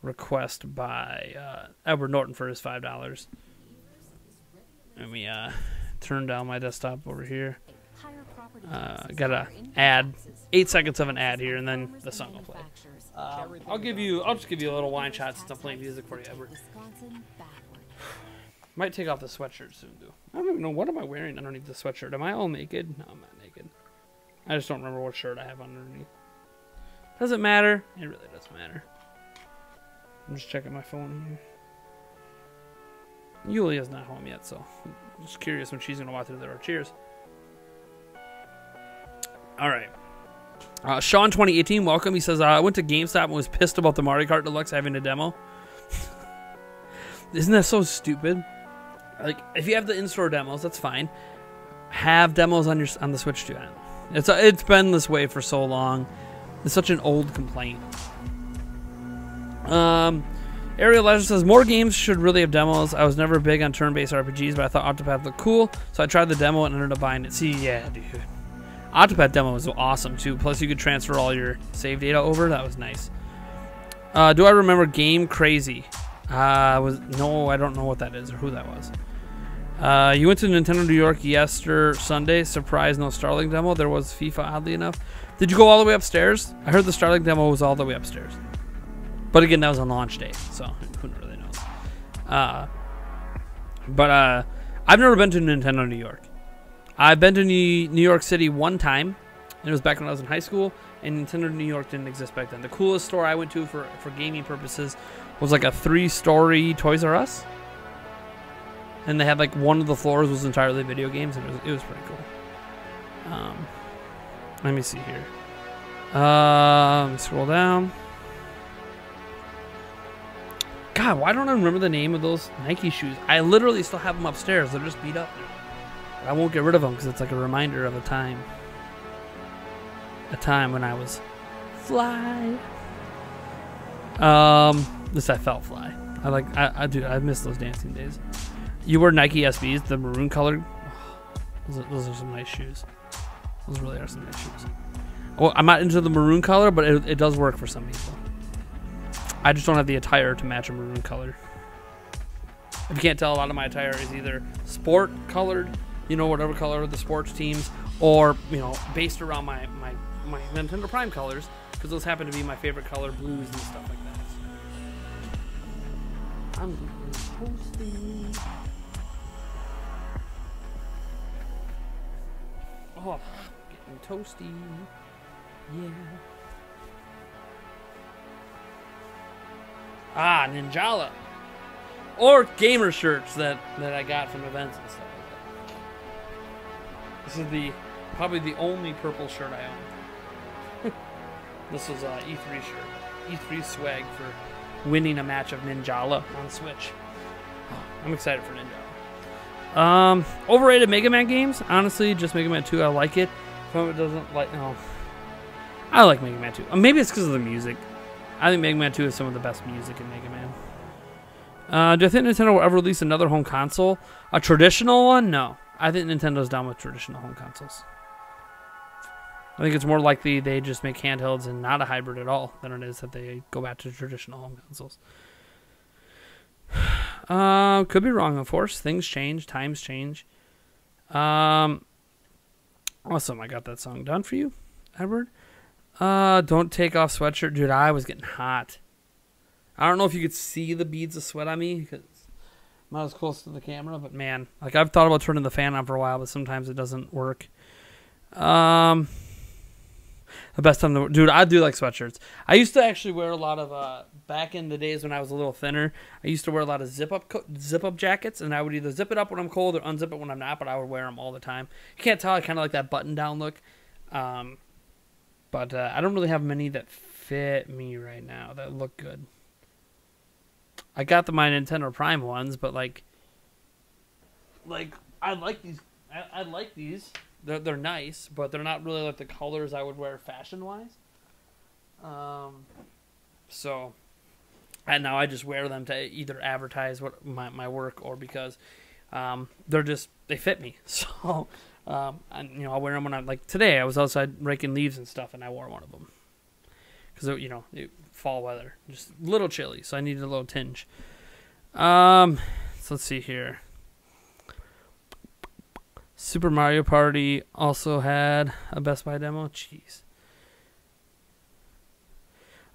request by Edward Norton for his $5. Let me turn down my desktop over here. Got a ad, 8 seconds of an ad here, and then the song will play. I'll just give you a little wine shot since I'm playing music for you, Edward. Might take off the sweatshirt soon, too. I don't even know, what am I wearing underneath the sweatshirt? Am I all naked? No, I'm not naked. I just don't remember what shirt I have underneath. Doesn't matter. It really doesn't matter. I'm just checking my phone here. Yulia's not home yet, so I'm just curious when she's going to walk through there. Cheers. All right. Sean 2018, welcome. He says, I went to GameStop and was pissed about the Mario Kart Deluxe having a demo. Isn't that so stupid? Like, if you have the in-store demos, that's fine. Have demos on the Switch too. It's been this way for so long. It's such an old complaint. Ariel Legend says, more games should really have demos. I was never big on turn-based RPGs, but I thought Octopath looked cool, so I tried the demo and ended up buying it. See, yeah, dude. Octopath demo was awesome too. Plus, you could transfer all your save data over. That was nice. Do I remember Game Crazy? No, I don't know what that is or who that was. You went to Nintendo New York Sunday. Surprise, no Starlink demo. There was FIFA, oddly enough. Did you go all the way upstairs? I heard the Starlink demo was all the way upstairs. But again, that was on launch day, so who really knows? But I've never been to Nintendo New York. I've been to New York City one time, and it was back when I was in high school, and Nintendo New York didn't exist back then. The coolest store I went to for gaming purposes was like a 3-story Toys R Us, and they had like one of the floors was entirely video games, and it was pretty cool. Let me see here. Let me scroll down. God, why don't I remember the name of those Nike shoes? I literally still have them upstairs. They're just beat up now. I won't get rid of them because it's like a reminder of a time when I was fly. This I felt fly. I miss those dancing days. You wear Nike SBs, the maroon colored. Oh, those are some nice shoes. Those really are some nice shoes. Well, I'm not into the maroon color, but it does work for some people. I just don't have the attire to match a maroon color. If you can't tell, a lot of my attire is either sport colored, you know, whatever color of the sports teams, or, you know, based around my Nintendo Prime colors, because those happen to be my favorite color, blues and stuff like that. I'm getting toasty. Oh, getting toasty. Yeah. Ah, Ninjala. Or gamer shirts that I got from events and stuff like that. This is probably the only purple shirt I own. This was an E3 shirt. E3 swag for winning a match of Ninjala on Switch. I'm excited for Ninjala. Overrated Mega Man games? Honestly, just Mega Man 2. I like it. If it doesn't like, no. I like Mega Man 2. Maybe it's because of the music. I think Mega Man 2 is some of the best music in Mega Man. Do I think Nintendo will ever release another home console? A traditional one? No. I think Nintendo's done with traditional home consoles. I think it's more likely they just make handhelds and not a hybrid at all than it is that they go back to traditional home consoles. Could be wrong, of course. Things change. Times change. Awesome. I got that song done for you, Edward. Don't take off sweatshirt. Dude, I was getting hot. I don't know if you could see the beads of sweat on me because I'm not as close to the camera, but man, like I've thought about turning the fan on for a while, but sometimes it doesn't work. The best time to, dude, I do like sweatshirts. I used to actually wear a lot of, back in the days when I was a little thinner, I used to wear a lot of zip up jackets, and I would either zip it up when I'm cold or unzip it when I'm not, but I would wear them all the time. You can't tell, I kind of like that button down look. But I don't really have many that fit me right now that look good. I got my Nintendo Prime ones, but like I like these. I like these. They're nice, but they're not really like the colors I would wear fashion wise. So, and now I just wear them to either advertise what my work or because they fit me. So, and I'll wear them when I'm like today. I was outside raking leaves and stuff, and I wore one of them because it fall weather, just a little chilly, so I needed a little tinge. So let's see here. Super Mario Party also had a Best Buy demo. Jeez.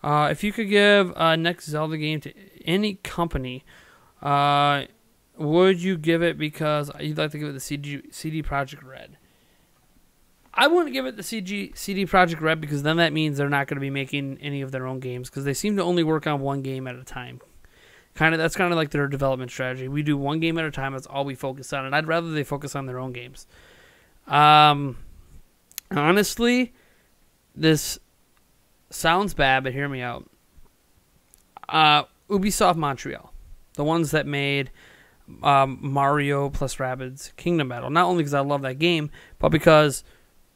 If you could give next Zelda game to any company, would you give it because you'd like to give it the CD Projekt Red? I wouldn't give it the CD Projekt Red because then that means they're not going to be making any of their own games because they seem to only work on one game at a time. That's kind of like their development strategy. We do one game at a time. That's all we focus on, and I'd rather they focus on their own games. Honestly, this sounds bad, but hear me out. Ubisoft Montreal, the ones that made Mario plus Rabbids Kingdom Battle. Not only because I love that game, but because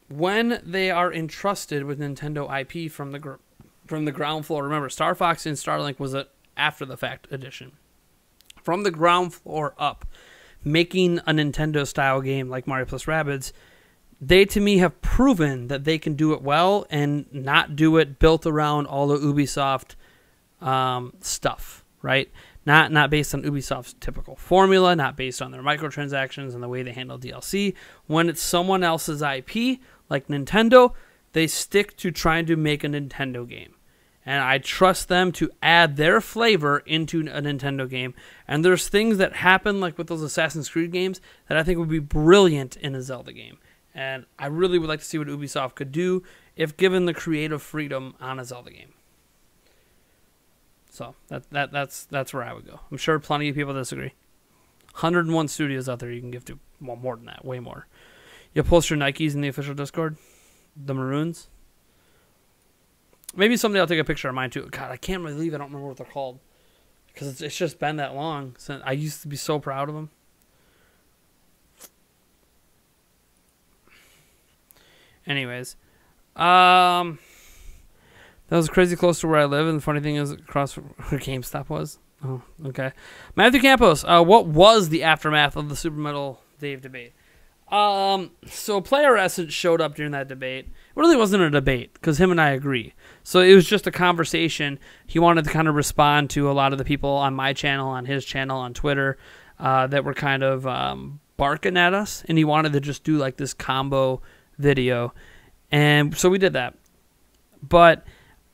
when they are entrusted with Nintendo IP from the ground floor, remember Star Fox and Starlink was an after the fact edition. From the ground floor up, making a Nintendo style game like Mario plus Rabbids, they to me have proven that they can do it well and not do it built around all the Ubisoft stuff, right? Not based on Ubisoft's typical formula, not based on their microtransactions and the way they handle DLC. When it's someone else's IP, like Nintendo, they stick to trying to make a Nintendo game. And I trust them to add their flavor into a Nintendo game. And there's things that happen, like with those Assassin's Creed games, that I think would be brilliant in a Zelda game. And I really would like to see what Ubisoft could do if given the creative freedom on a Zelda game. So that's where I would go. I'm sure plenty of people disagree. 101 studios out there you can give to. Well, more than that, way more. You'll post your Nikes in the official Discord, the Maroons. Maybe someday I'll take a picture of mine too. God, I can't believe I don't remember what they're called because it's just been that long since I used to be so proud of them. Anyways, that was crazy close to where I live, and the funny thing is, across from where GameStop was. Oh, okay. Matthew Campos, what was the aftermath of the Super Metal Dave debate? So Player Essence showed up during that debate. It really wasn't a debate because him and I agree. So it was just a conversation. He wanted to kind of respond to a lot of the people on my channel, on his channel, on Twitter, that were kind of barking at us, and he wanted to just do like this combo video, and so we did that. But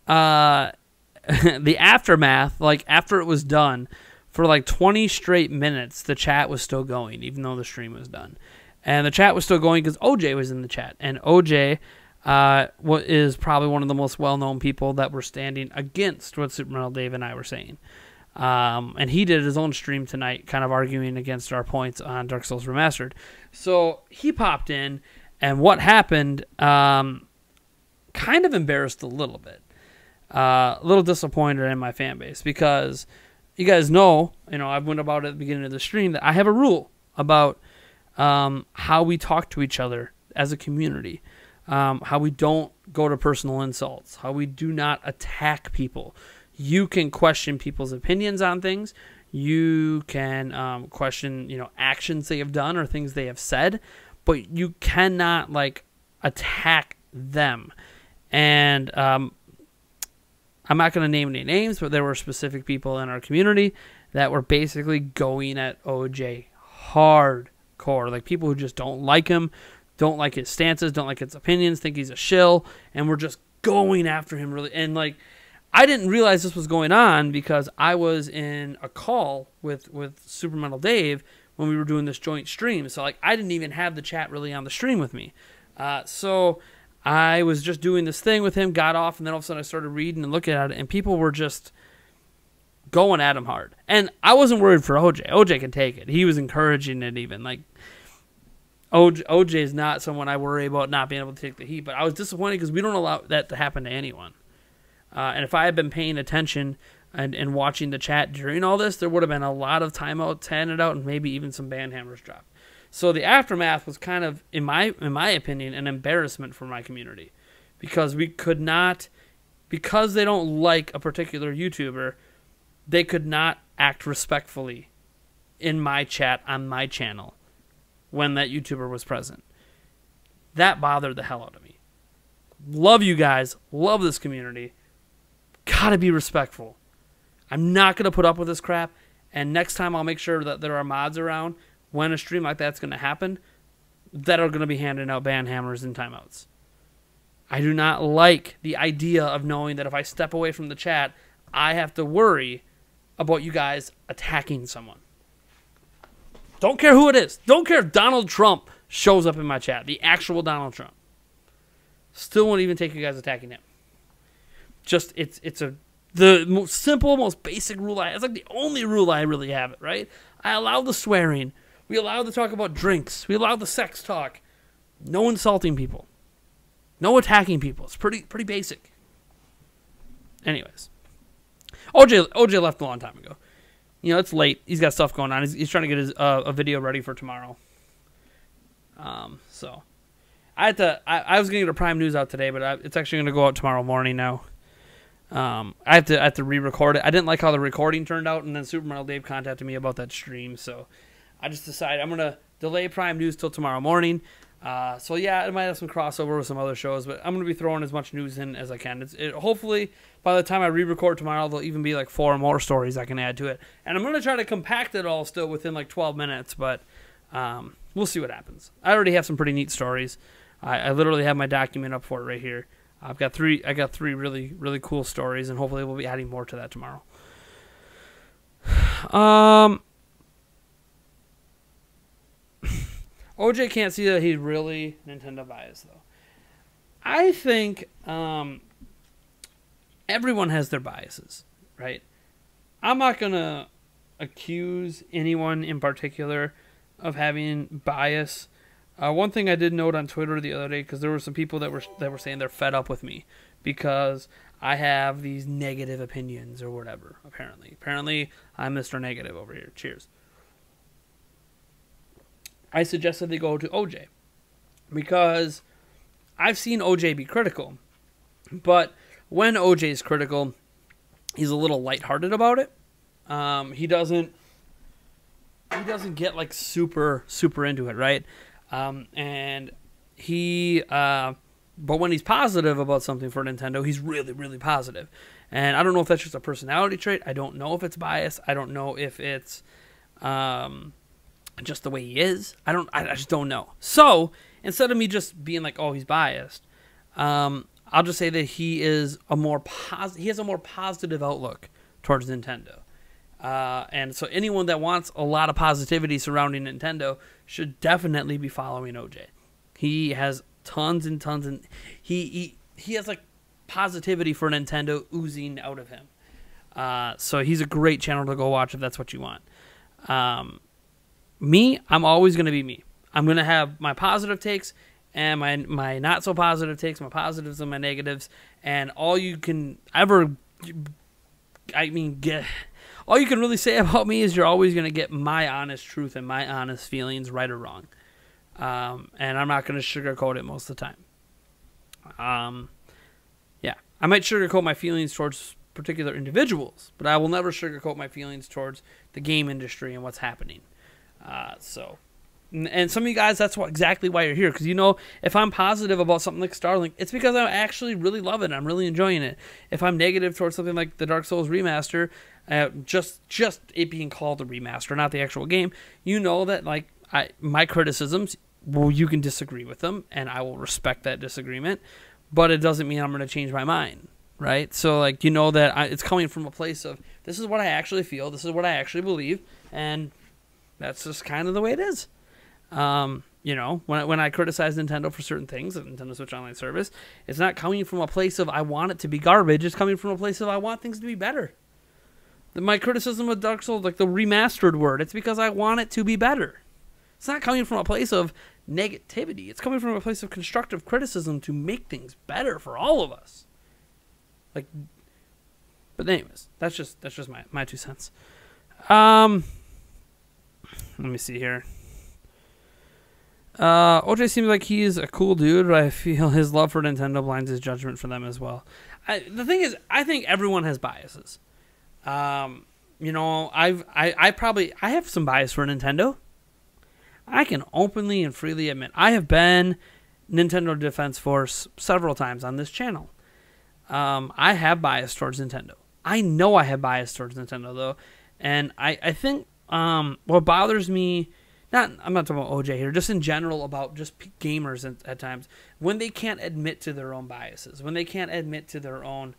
the aftermath, like after it was done, for like 20 straight minutes, the chat was still going, even though the stream was done. And the chat was still going because OJ was in the chat. And OJ is probably one of the most well-known people that were standing against what Super Metal Dave and I were saying. And he did his own stream tonight, kind of arguing against our points on Dark Souls Remastered. So he popped in, and what happened kind of embarrassed a little bit. A little disappointed in my fan base, because you guys know, I went about it at the beginning of the stream that I have a rule about how we talk to each other as a community, how we don't go to personal insults, how we do not attack people. You can question people's opinions on things. You can question, actions they have done or things they have said, but you cannot attack them. And I'm not going to name any names, but there were specific people in our community that were basically going at OJ hardcore. Like people who just don't like him, don't like his stances, don't like his opinions, think he's a shill, and we're just going after him really. And I didn't realize this was going on because I was in a call with Super Metal Dave when we were doing this joint stream. So I didn't even have the chat really on the stream with me. So I was just doing this thing with him, got off, and then all of a sudden I started reading and looking at it, and people were just going at him hard. And I wasn't worried for OJ. OJ can take it. He was encouraging it even. OJ is not someone I worry about not being able to take the heat, but I was disappointed because we don't allow that to happen to anyone. And if I had been paying attention and watching the chat during all this, there would have been a lot of timeouts handed out and maybe even some ban hammers dropped. So the aftermath was kind of, in my opinion, an embarrassment for my community, because we could not, because they don't like a particular YouTuber, they could not act respectfully in my chat on my channel when that YouTuber was present. That bothered the hell out of me. Love you guys. Love this community. Gotta be respectful. I'm not going to put up with this crap, and next time I'll make sure that there are mods around when a stream like that's going to happen that are going to be handing out ban hammers and timeouts. I do not like the idea of knowing that if I step away from the chat, I have to worry about you guys attacking someone. Don't care who it is. Don't care if Donald Trump shows up in my chat. The actual Donald Trump. Still won't even take you guys attacking him. Just, the most simple, most basic rule it's like the only rule I really have it, right? I allow the swearing. We allow the talk about drinks. We allow the sex talk. No insulting people. No attacking people. It's pretty basic. Anyways. OJ left a long time ago. It's late. He's got stuff going on. He's trying to get his a video ready for tomorrow. So I was going to get a Prime News out today, but it's actually going to go out tomorrow morning now. I have to re-record it. I didn't like how the recording turned out, and then Super Metal Dave contacted me about that stream, so I just decided I'm gonna delay Prime News till tomorrow morning. So yeah, it might have some crossover with some other shows, but I'm gonna be throwing as much news in as I can. Hopefully by the time I re-record tomorrow, there'll even be 4 more stories I can add to it, and I'm gonna try to compact it all still within 12 minutes, but we'll see what happens. I already have some pretty neat stories. I literally have my document up for it right here. I got three really, really cool stories, and hopefully we'll be adding more to that tomorrow. OJ can't see that he's really Nintendo biased, though. I think everyone has their biases, right? I'm not going to accuse anyone in particular of having bias. One thing I did note on Twitter the other day, because there were some people that were saying they're fed up with me because I have these negative opinions or whatever, apparently I'm Mr. Negative over here. Cheers. I suggested they go to OJ because I've seen OJ be critical, but when OJ is critical, he's a little lighthearted about it. He doesn't get super into it, right? And he, but when he's positive about something for Nintendo, he's really, really positive. And I don't know if that's just a personality trait. I don't know if it's bias. I don't know if it's, just the way he is. I just don't know. So instead of me just being oh, he's biased, I'll just say that he has a more positive outlook towards Nintendo. And so anyone that wants a lot of positivity surrounding Nintendo should definitely be following OJ. He has tons and tons, and he has positivity for Nintendo oozing out of him. So he's a great channel to go watch if that's what you want. Me, I'm always going to be me. I'm going to have my positive takes and my not so positive takes, my positives and my negatives, and all you can ever, all you can really say about me is you're always going to get my honest truth and my honest feelings, right or wrong. And I'm not going to sugarcoat it most of the time. Yeah, I might sugarcoat my feelings towards particular individuals, but I will never sugarcoat my feelings towards the game industry and what's happening. And some of you guys, that's exactly why you're here, because if I'm positive about something like Starlink, it's because I actually really love it. I'm really enjoying it. If I'm negative towards something like the Dark Souls remaster, just it being called a remaster, not the actual game, that my criticisms, well, you can disagree with them, and I will respect that disagreement, but it doesn't mean I'm going to change my mind, right? So that it's coming from a place of, this is what I actually feel, this is what I actually believe, and that's just kind of the way it is. When I criticize Nintendo for certain things, the Nintendo Switch Online service, it's not coming from a place of I want it to be garbage. It's coming from a place of I want things to be better. My criticism of Dark Souls, like the remastered word, it's because I want it to be better. It's not coming from a place of negativity. It's coming from a place of constructive criticism to make things better for all of us. But anyways, that's just my 2 cents. Let me see here. OJ seems like he's a cool dude, but I feel his love for Nintendo blinds his judgment for them as well. The thing is, I think everyone has biases. I have some bias for Nintendo. I can openly and freely admit I have been Nintendo Defense Force several times on this channel. I have bias towards Nintendo. I know I have bias towards Nintendo, though, and I think what bothers me, I'm not talking about OJ here, just in general about just gamers at times, when they can't admit to their own biases, when they can't admit to their own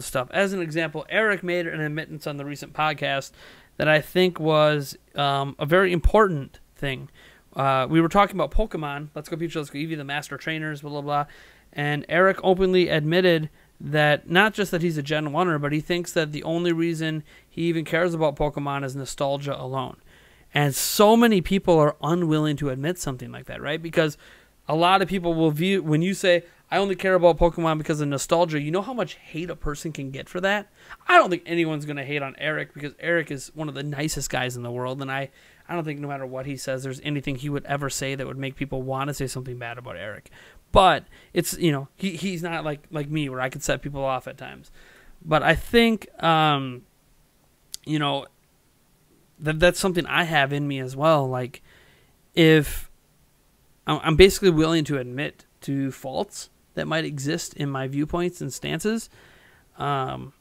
stuff. As an example, Eric made an admittance on the recent podcast that I think was a very important thing. We were talking about Pokemon, Let's Go Pikachu, Let's Go Eevee, the Master Trainers, blah, blah, blah, and Eric openly admitted that not just that he's a Gen 1er, but he thinks that the only reason he even cares about Pokemon is nostalgia alone. And so many people are unwilling to admit something like that, right? Because a lot of people will view, when you say, I only care about Pokemon because of nostalgia, you know how much hate a person can get for that? I don't think anyone's going to hate on Eric, because Eric is one of the nicest guys in the world, and I don't think no matter what he says, there's anything he would ever say that would make people want to say something bad about Eric. But it's, he's not like me, where I could set people off at times. But I think, that's something I have in me as well. Like, if I'm basically willing to admit to faults that might exist in my viewpoints and stances. But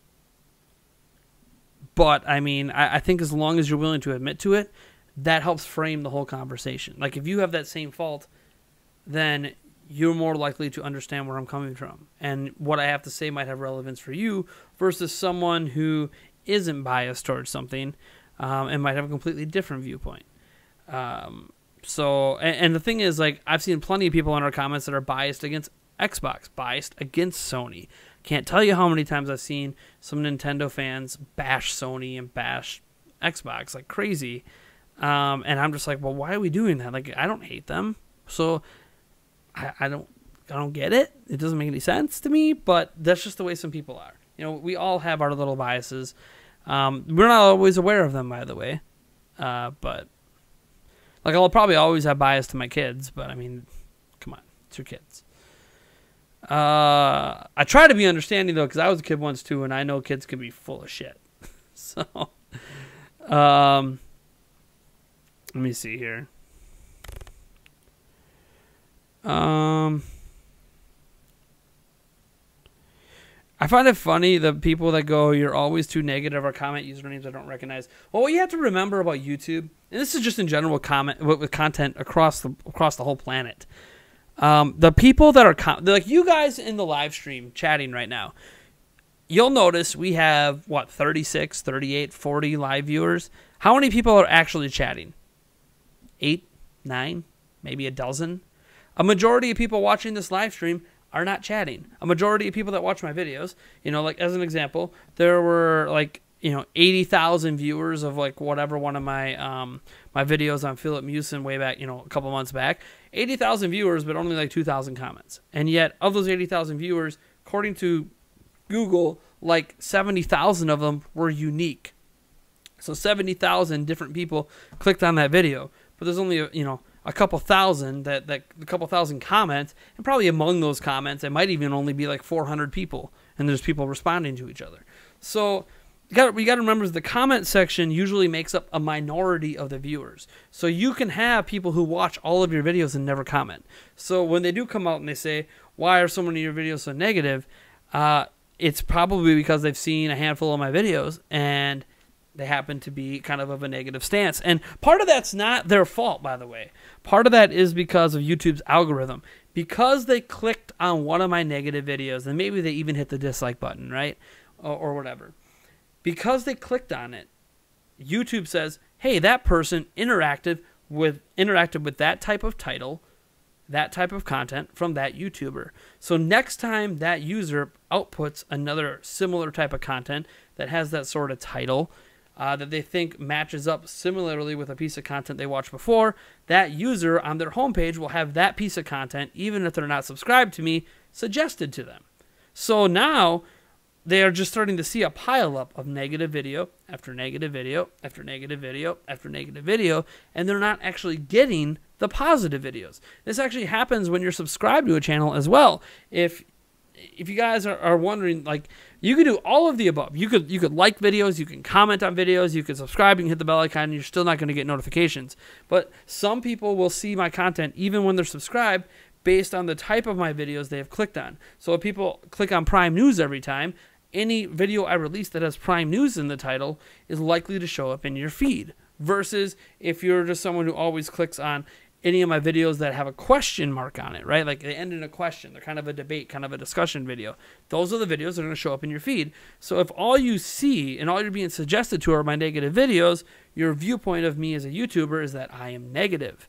I think as long as you're willing to admit to it, that helps frame the whole conversation. Like, if you have that same fault, then you're more likely to understand where I'm coming from, and what I have to say might have relevance for you versus someone who isn't biased towards something, and might have a completely different viewpoint. So the thing is, like, I've seen plenty of people in our comments that are biased against Xbox, biased against Sony. Can't tell you how many times I've seen some Nintendo fans bash Sony and bash Xbox like crazy. And I'm just like, well, why are we doing that? Like, I don't hate them. So I don't get it. It doesn't make any sense to me, but that's just the way some people are. We all have our little biases. We're not always aware of them, by the way. But like, I'll probably always have bias to my kids, but I mean, come on, it's your kids. I try to be understanding, though, because I was a kid once too, and I know kids can be full of shit. So, let me see here. I find it funny, the people that go, you're always too negative, or comment usernames I don't recognize. Well, what you have to remember about YouTube, and this is just in general with content across the whole planet. The people that are like you guys in the live stream chatting right now, you'll notice we have 36, 38, 40 live viewers. How many people are actually chatting? 8, 9, maybe a dozen. A majority of people watching this live stream are not chatting. A majority of people that watch my videos, like as an example, there were like 80,000 viewers of like whatever one of my my videos on Philip Mewson way back, a couple months back. 80,000 viewers, but only like 2,000 comments. And yet, of those 80,000 viewers, according to Google, like 70,000 of them were unique. So 70,000 different people clicked on that video, but there's only a couple thousand a couple thousand comments, and probably among those comments, it might even only be like 400 people, and there's people responding to each other. So we got to remember the comment section usually makes up a minority of the viewers. So you can have people who watch all of your videos and never comment. So when they do come out and they say, why are so many of your videos so negative? It's probably because they've seen a handful of my videos and they happen to be kind of a negative stance. And part of that's not their fault, by the way. Part of that is because of YouTube's algorithm. Because they clicked on one of my negative videos, and maybe they even hit the dislike button, right? Or whatever. Because they clicked on it, YouTube says, hey, that person interacted with that type of title, that type of content from that YouTuber. So next time that user outputs another similar type of content that has that sort of title, that they think matches up similarly with a piece of content they watched before, that user on their homepage will have that piece of content, even if they're not subscribed to me, suggested to them. So now they are just starting to see a pileup of negative video after negative video after negative video after negative video, and they're not actually getting the positive videos. This actually happens when you're subscribed to a channel as well. If you guys are wondering, like, you could do all of the above. You could like videos, you can comment on videos, you can subscribe, you can hit the bell icon, and you're still not going to get notifications. But some people will see my content even when they're subscribed based on the type of my videos they have clicked on. So if people click on Prime News every time, any video I release that has Prime News in the title is likely to show up in your feed. Versus if you're just someone who always clicks on any of my videos that have a question mark on it, right? Like they end in a question. They're kind of a debate, kind of a discussion video. Those are the videos that are going to show up in your feed. So if all you see and all you're being suggested to are my negative videos, your viewpoint of me as a YouTuber is that I am negative.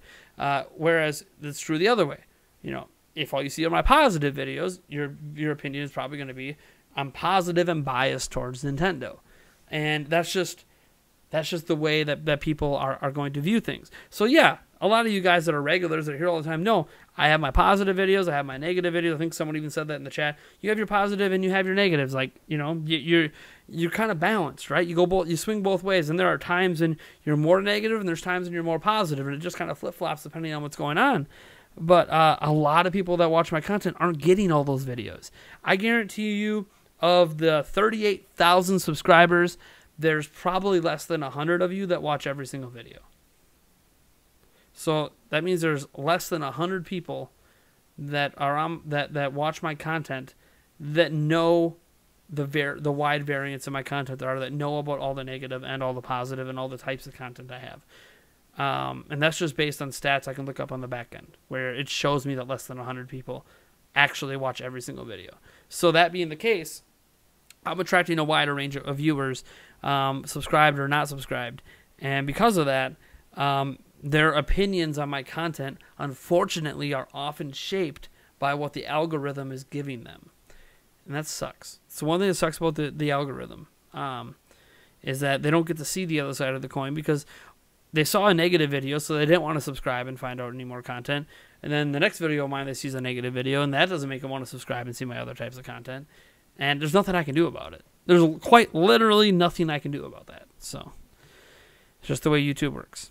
Whereas it's true the other way. If all you see are my positive videos, your opinion is probably going to be I'm positive and biased towards Nintendo. And that's just the way that people are going to view things. So yeah, a lot of you guys that are regulars that are here all the time know I have my positive videos, I have my negative videos. I think someone even said that in the chat. You have your positive and you have your negatives. Like, you're kind of balanced, right? You swing both ways, and there are times when you're more negative and there's times when you're more positive, and it just kind of flip-flops depending on what's going on. But a lot of people that watch my content aren't getting all those videos. I guarantee you, of the 38,000 subscribers, there's probably less than 100 of you that watch every single video. So that means there's less than 100 people that are that watch my content that know the wide variance of my content that know about all the negative and all the positive and all the types of content I have. And that's just based on stats I can look up on the back end, where it shows me that less than 100 people actually watch every single video. So that being the case, I'm attracting a wider range of viewers, subscribed or not subscribed. And because of that, their opinions on my content, unfortunately, are often shaped by what the algorithm is giving them. And that sucks. So one thing that sucks about the algorithm is that they don't get to see the other side of the coin, because they saw a negative video, so they didn't want to subscribe and find out any more content. And then the next video of mine, they see a negative video, and that doesn't make them want to subscribe and see my other types of content. And there's nothing I can do about it. There's quite literally nothing I can do about that. So it's just the way YouTube works.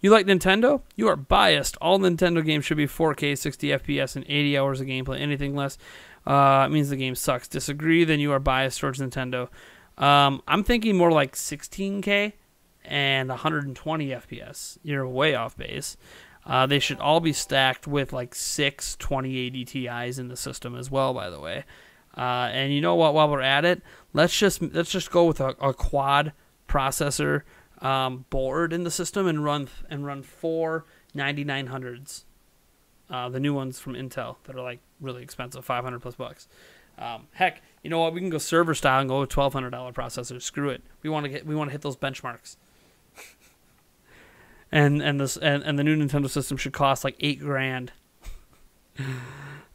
You like Nintendo? You are biased. All Nintendo games should be 4K, 60 FPS, and 80 hours of gameplay. Anything less means the game sucks. Disagree, then you are biased towards Nintendo. I'm thinking more like 16K and 120 FPS. You're way off base. They should all be stacked with like 6 2080 Ti's in the system as well, by the way. And you know what? While we're at it, let's just go with a quad processor board in the system and run 4 9900s. The new ones from Intel that are like really expensive, $500 plus bucks. Heck, you know what? We can go server style and go with $1,200 processors. Screw it. We want to hit those benchmarks. and the new Nintendo system should cost like $8,000.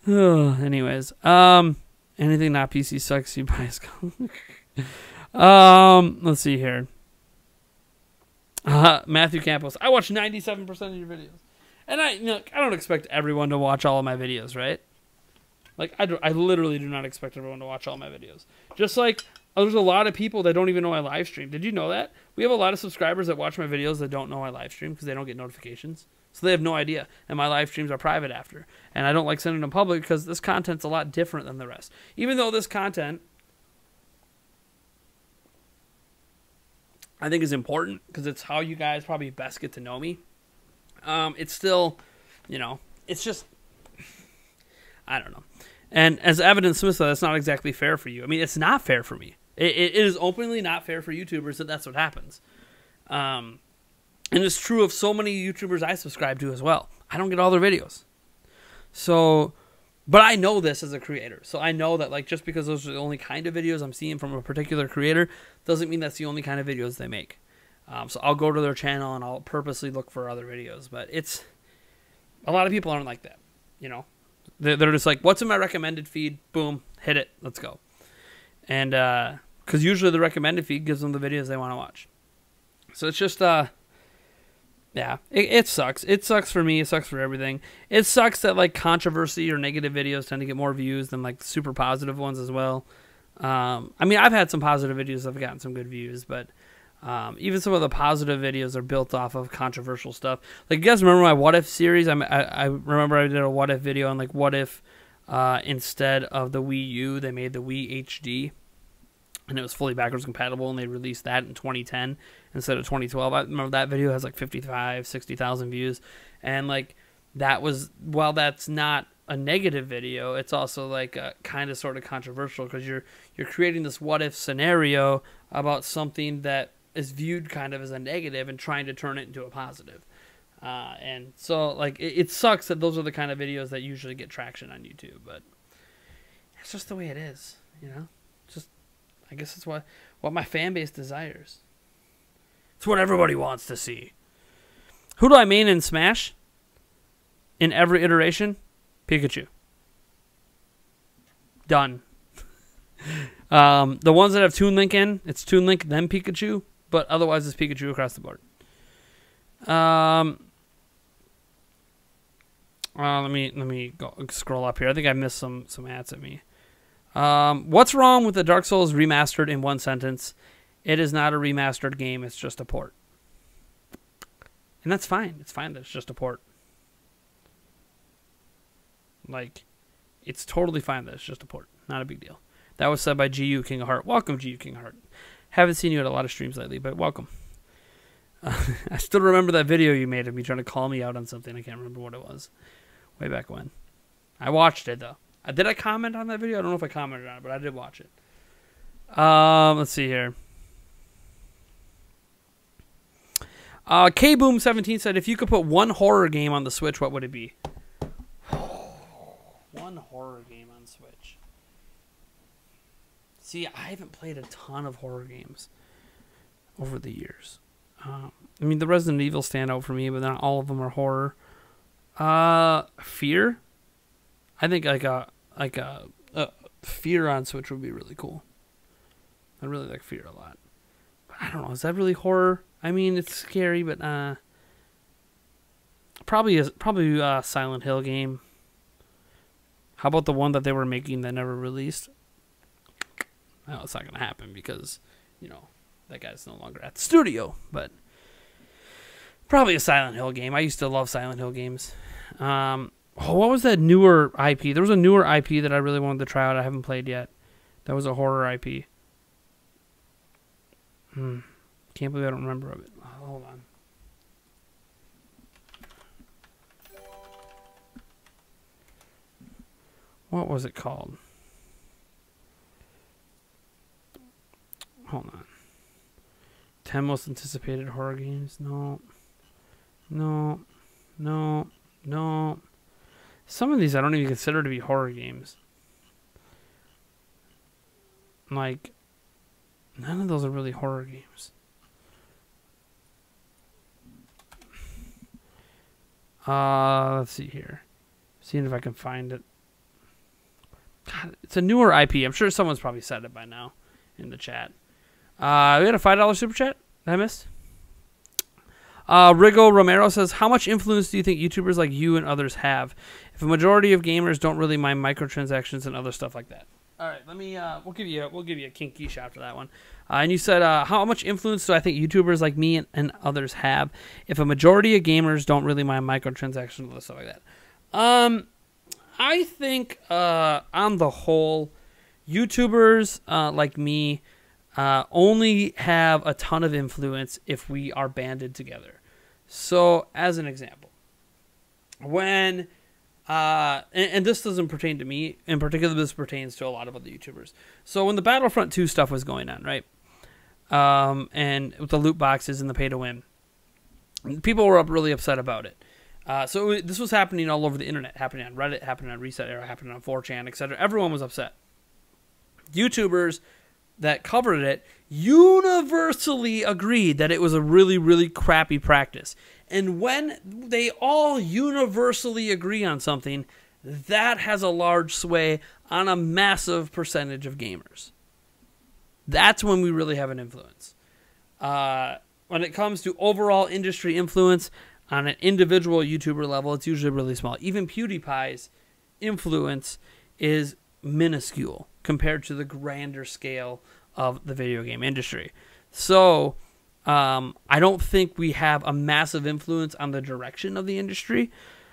Anyways, anything not PC sucks. You buy let's see here. Matthew Campos, I watch 97% of your videos, and I don't expect everyone to watch all of my videos, right? Like I literally do not expect everyone to watch all my videos. Just like there's a lot of people that don't even know I live stream. Did you know that? We have a lot of subscribers that watch my videos that don't know I live stream because they don't get notifications. So they have no idea. And my live streams are private after. And I don't like sending them public because this content's a lot different than the rest. Even though this content, I think, is important because it's how you guys probably best get to know me. It's still, it's just, I don't know. And as Evidence Smith said, that's not exactly fair for you. I mean, it's not fair for me. It is openly not fair for YouTubers that that's what happens. And it's true of so many YouTubers I subscribe to as well. I don't get all their videos. So, but I know this as a creator. So I know that, like, just because those are the only kind of videos I'm seeing from a particular creator doesn't mean that's the only kind of videos they make. So I'll go to their channel and I'll purposely look for other videos. But it's, a lot of people aren't like that, They're just like, what's in my recommended feed? Boom, hit it, let's go. And because usually the recommended feed gives them the videos they want to watch. So it's just, yeah, it sucks. It sucks for me. It sucks for everything. It sucks that, like, controversy or negative videos tend to get more views than, like, super positive ones as well. I mean, I've had some positive videos that have gotten some good views, but even some of the positive videos are built off of controversial stuff. Like, you guys remember my What If series? I remember I did a What If video on, like, what if instead of the Wii U, they made the Wii HD, and it was fully backwards compatible, and they released that in 2010 instead of 2012. I remember that video has, like, 60,000 views, and, like, that was, while that's not a negative video, it's also, like, a kind of sort of controversial because you're creating this what if scenario about something that is viewed kind of as a negative and trying to turn it into a positive. And so, like, it sucks that those are the kind of videos that usually get traction on YouTube, but it's just the way it is, Just, I guess it's what my fan base desires. It's what everybody wants to see. Who do I main in Smash? In every iteration? Pikachu. Done. The ones that have Toon Link in, it's Toon Link then Pikachu, but otherwise it's Pikachu across the board. Let me go scroll up here. I think I missed some ads at me. What's wrong with the Dark Souls remastered in one sentence? It is not a remastered game. It's just a port. And that's fine. It's fine that it's just a port. Like, it's totally fine that it's just a port. Not a big deal. That was said by GU King of Heart. Welcome, GU King of Heart. Haven't seen you at a lot of streams lately, but welcome. I still remember that video you made of me trying to call me out on something. I can't remember what it was. Way back when. I watched it, though. Did I comment on that video? I don't know if I commented on it, but I did watch it. Let's see here. Kboom17 said, if you could put one horror game on the Switch, what would it be? One horror game on Switch. See, I haven't played a ton of horror games over the years. I mean, the Resident Evil stand out for me, but not all of them are horror. Fear? I think like a Fear on Switch would be really cool. I really like Fear a lot. But I don't know, is that really horror? I mean, it's scary, but probably a Silent Hill game. How about the one that they were making that never released? Well, it's not going to happen because, that guy's no longer at the studio. But probably a Silent Hill game. I used to love Silent Hill games. What was that newer IP? There was a newer IP that I really wanted to try out. I haven't played yet. That was a horror IP. Can't believe I don't remember of it. Oh, hold on. What was it called? Hold on. 10 most anticipated horror games? No. Some of these I don't even consider to be horror games. Like, none of those are really horror games. Let's see here. Seeing if I can find it. God, it's a newer IP. I'm sure someone's probably said it by now in the chat. We had a $5 super chat that I missed. Rigo Romero says, how much influence do you think YouTubers like you and others have if a majority of gamers don't really mind microtransactions and other stuff like that? All right, let me. We'll give you a kinky shot for that one. And you said, how much influence do I think YouTubers like me and others have if a majority of gamers don't really mind microtransactions and other stuff like that? I think on the whole, YouTubers like me only have a ton of influence if we are banded together. So, as an example, when and this doesn't pertain to me in particular, this pertains to a lot of other YouTubers. So when the Battlefront 2 stuff was going on, right, and with the loot boxes and the pay to win, people were really upset about it. So this was happening all over the internet, happening on Reddit, happening on Reset Era, happening on 4chan, etc. Everyone was upset. YouTubers that covered it universally agreed that it was a really, really crappy practice. And when they all universally agree on something, that has a large sway on a massive percentage of gamers. That's when we really have an influence. When it comes to overall industry influence on an individual YouTuber level, it's usually really small. Even PewDiePie's influence is minuscule compared to the grander scale of the video game industry. So I don't think we have a massive influence on the direction of the industry.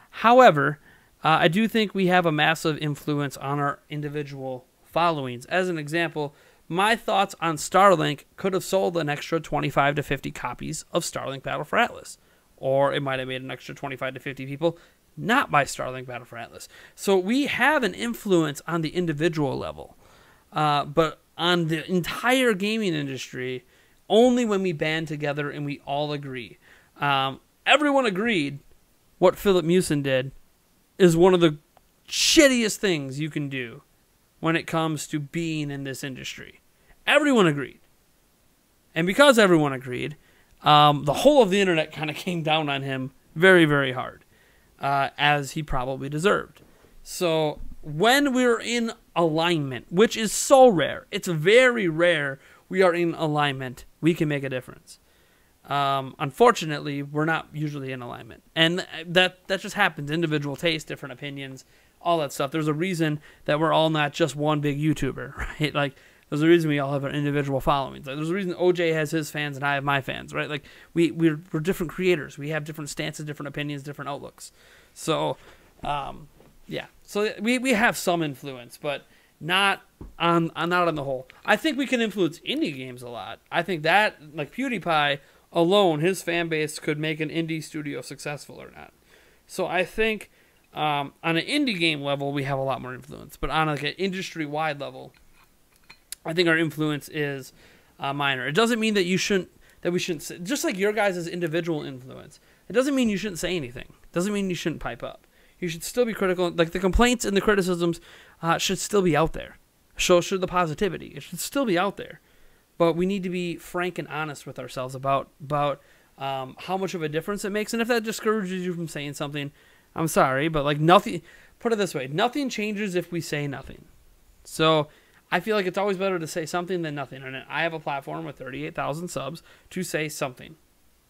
However, I do think we have a massive influence on our individual followings. As an example, my thoughts on Starlink could have sold an extra 25 to 50 copies of Starlink Battle for Atlas. Or it might have made an extra 25 to 50 people not buy Starlink Battle for Atlas. So we have an influence on the individual level. But on the entire gaming industry, only when we band together and we all agree. Everyone agreed what Philip Mewson did is one of the shittiest things you can do when it comes to being in this industry. Everyone agreed. And because everyone agreed, the whole of the internet kind of came down on him very, very hard, as he probably deserved. So when we're in alignment, which is so rare, it's very rare we are in alignment, we can make a difference. Unfortunately, we're not usually in alignment. And that just happens. Individual taste, different opinions, all that stuff. There's a reason that we're all not just one big YouTuber, right? Like, there's a reason we all have our individual followings. Like, there's a reason OJ has his fans and I have my fans, right? Like, we're different creators. We have different stances, different opinions, different outlooks. So, yeah. So we have some influence, but not on the whole. I think we can influence indie games a lot. I think that, like PewDiePie alone, his fan base could make an indie studio successful or not. So I think on an indie game level, we have a lot more influence. But on like an industry-wide level, I think our influence is minor. It doesn't mean that we shouldn't say, just like your guys' individual influence. It doesn't mean you shouldn't say anything. It doesn't mean you shouldn't pipe up. You should still be critical. Like, the complaints and the criticisms should still be out there. So should the positivity. It should still be out there. But we need to be frank and honest with ourselves about how much of a difference it makes. And if that discourages you from saying something, I'm sorry. But, like, nothing, put it this way, nothing changes if we say nothing. So I feel like it's always better to say something than nothing. And I have a platform with 38,000 subs to say something.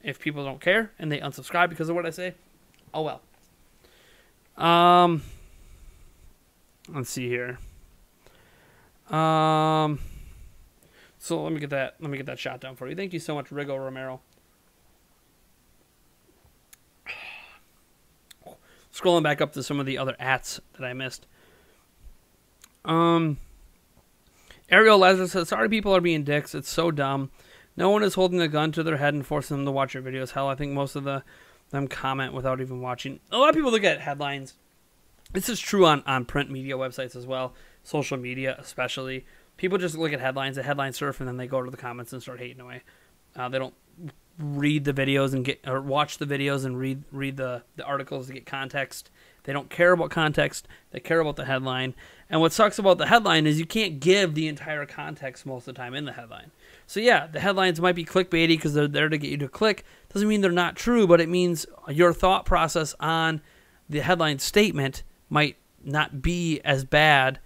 If people don't care and they unsubscribe because of what I say, oh well. Let's see here. So let me get that shot down for you. Thank you so much, Rigo Romero. Scrolling back up to some of the other ats that I missed. Ariel Lazarus says, sorry people are being dicks. It's so dumb. No one is holding a gun to their head and forcing them to watch your videos. Hell, I think most of them comment without even watching. A lot of people look at headlines. This is true on print media websites as well. Social media especially. People just look at headlines, headline surf, and then they go to the comments and start hating away. They don't read the videos or watch the videos and read the articles to get context They don't care about context. They care about the headline. And what sucks about the headline is you can't give the entire context most of the time in the headline. So yeah, the headlines might be clickbaity because they're there to get you to click. Doesn't mean they're not true, but it means your thought process on the headline statement might not be as bad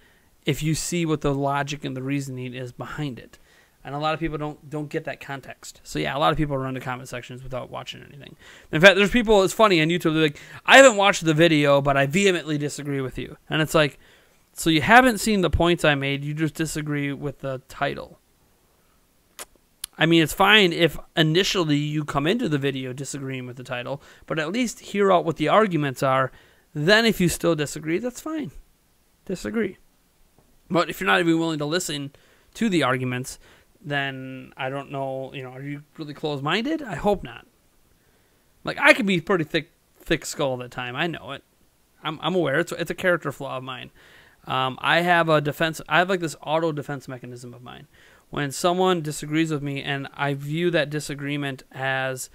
if you see what the logic and the reasoning is behind it. And a lot of people don't get that context. So yeah, a lot of people run to comment sections without watching anything. In fact, there's people, it's funny on YouTube, they're like, I haven't watched the video, but I vehemently disagree with you. And it's like, so you haven't seen the points I made, you just disagree with the title. I mean, it's fine if initially you come into the video disagreeing with the title, but at least hear out what the arguments are. Then if you still disagree, that's fine. Disagree. But if you're not even willing to listen to the arguments, then I don't know, are you really closed-minded? I hope not. Like, I could be pretty thick-skulled at time. I know it. I'm aware. It's a character flaw of mine. I have like this auto-defense mechanism of mine. When someone disagrees with me, and I view that disagreement as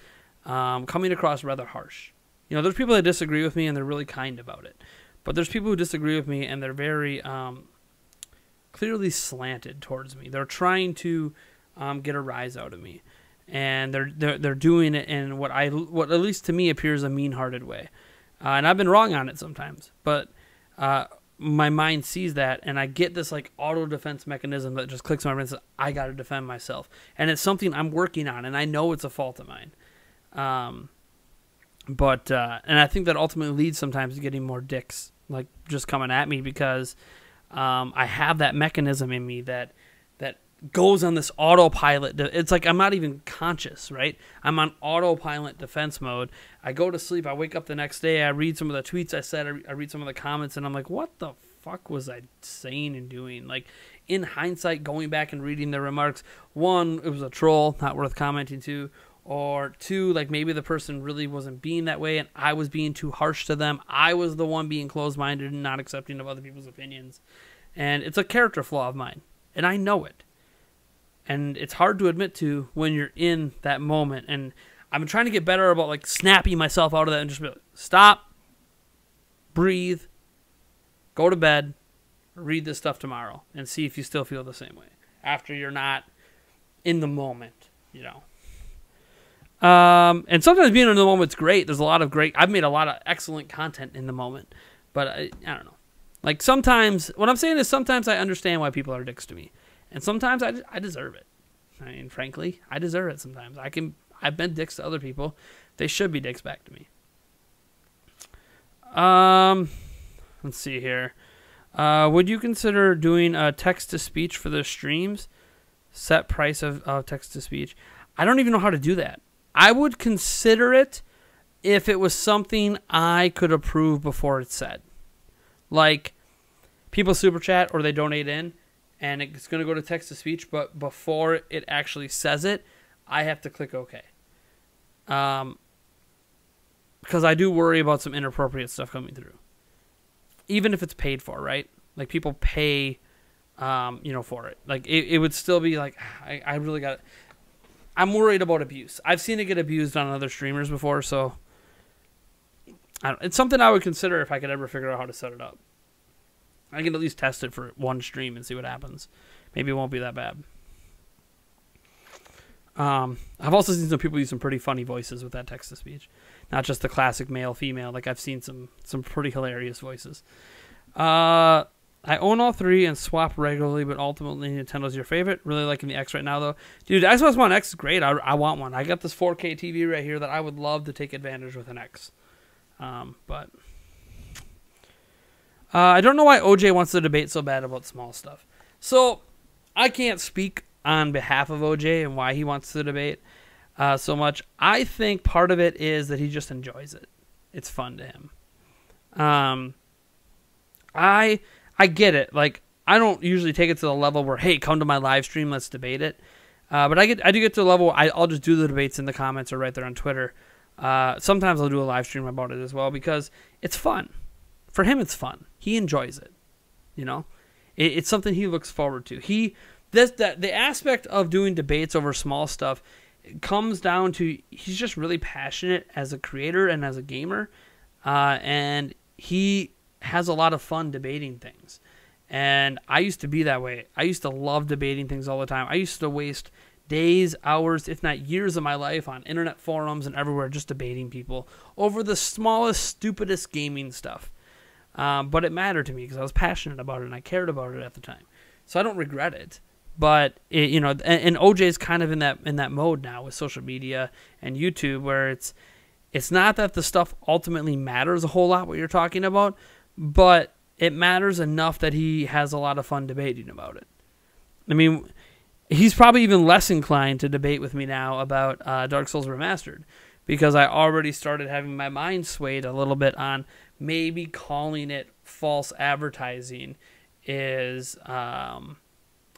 coming across rather harsh. There's people that disagree with me, and they're really kind about it. But there's people who disagree with me, and they're very clearly slanted towards me. They're trying to get a rise out of me, and they're doing it in what at least to me appears a mean-hearted way. And I've been wrong on it sometimes, but my mind sees that, and I get this like auto defense mechanism that just clicks my brain and says, I got to defend myself, and it's something I'm working on, and I know it's a fault of mine. And I think that ultimately leads sometimes to getting more dicks like just coming at me because I have that mechanism in me that goes on this autopilot. It's like I'm not even conscious, right? I'm on autopilot defense mode. I go to sleep. I wake up the next day. I read some of the tweets I said. I read some of the comments, and I'm like, what the fuck was I saying and doing? Like, in hindsight, going back and reading the remarks, one, it was a troll, not worth commenting to. Or two, like maybe the person really wasn't being that way and I was being too harsh to them. I was the one being closed-minded and not accepting of other people's opinions. And it's a character flaw of mine. And I know it. And it's hard to admit to when you're in that moment. And I've been trying to get better about like snapping myself out of that and just be like, stop, breathe, go to bed, read this stuff tomorrow and see if you still feel the same way after you're not in the moment, And sometimes being in the moment's great. There's a lot of I've made a lot of excellent content in the moment, but I don't know. Like sometimes, what I'm saying is sometimes I understand why people are dicks to me, and sometimes I deserve it. I mean, frankly, I deserve it sometimes. I've been dicks to other people. They should be dicks back to me. Let's see here. Would you consider doing a text-to-speech for the streams? Set price of text-to-speech. I don't even know how to do that. I would consider it if it was something I could approve before it's said. Like, people super chat or they donate in, and it's going to go to text-to-speech, but before it actually says it, I have to click OK. Because I do worry about some inappropriate stuff coming through. Even if it's paid for, right? Like, people pay, for it. Like, it would still be like, I really got it. I'm worried about abuse. I've seen it get abused on other streamers before, so it's something I would consider if I could ever figure out how to set it up. I can at least test it for one stream and see what happens. Maybe it won't be that bad. I've also seen some people use some pretty funny voices with that text-to-speech. Not just the classic male-female. Like, I've seen some pretty hilarious voices. I own all three and swap regularly, but ultimately Nintendo's your favorite. Really liking the X right now, though. Dude, Xbox One X is great. I want one. I got this 4K TV right here that I would love to take advantage with an X. But I don't know why OJ wants to debate so bad about small stuff. So I can't speak on behalf of OJ and why he wants to debate so much. I think part of it is that he just enjoys it. It's fun to him. I get it. Like, I don't usually take it to the level where, hey, come to my live stream, let's debate it. But I do get to the level where I'll just do the debates in the comments or right there on Twitter. Sometimes I'll do a live stream about it as well because it's fun. For him, it's fun. He enjoys it. It's something he looks forward to. The aspect of doing debates over small stuff comes down to he's just really passionate as a creator and as a gamer, and he has a lot of fun debating things. And I used to be that way. I used to love debating things all the time. I used to waste days, hours, if not years of my life on internet forums and everywhere just debating people over the smallest, stupidest gaming stuff. But it mattered to me because I was passionate about it and I cared about it at the time. So I don't regret it. But it, you know, and OJ's kind of in that mode now with social media and YouTube, where it's not that the stuff ultimately matters a whole lot what you're talking about, but it matters enough that he has a lot of fun debating about it. I mean, he's probably even less inclined to debate with me now about Dark Souls Remastered, because I already started having my mind swayed a little bit on maybe calling it false advertising is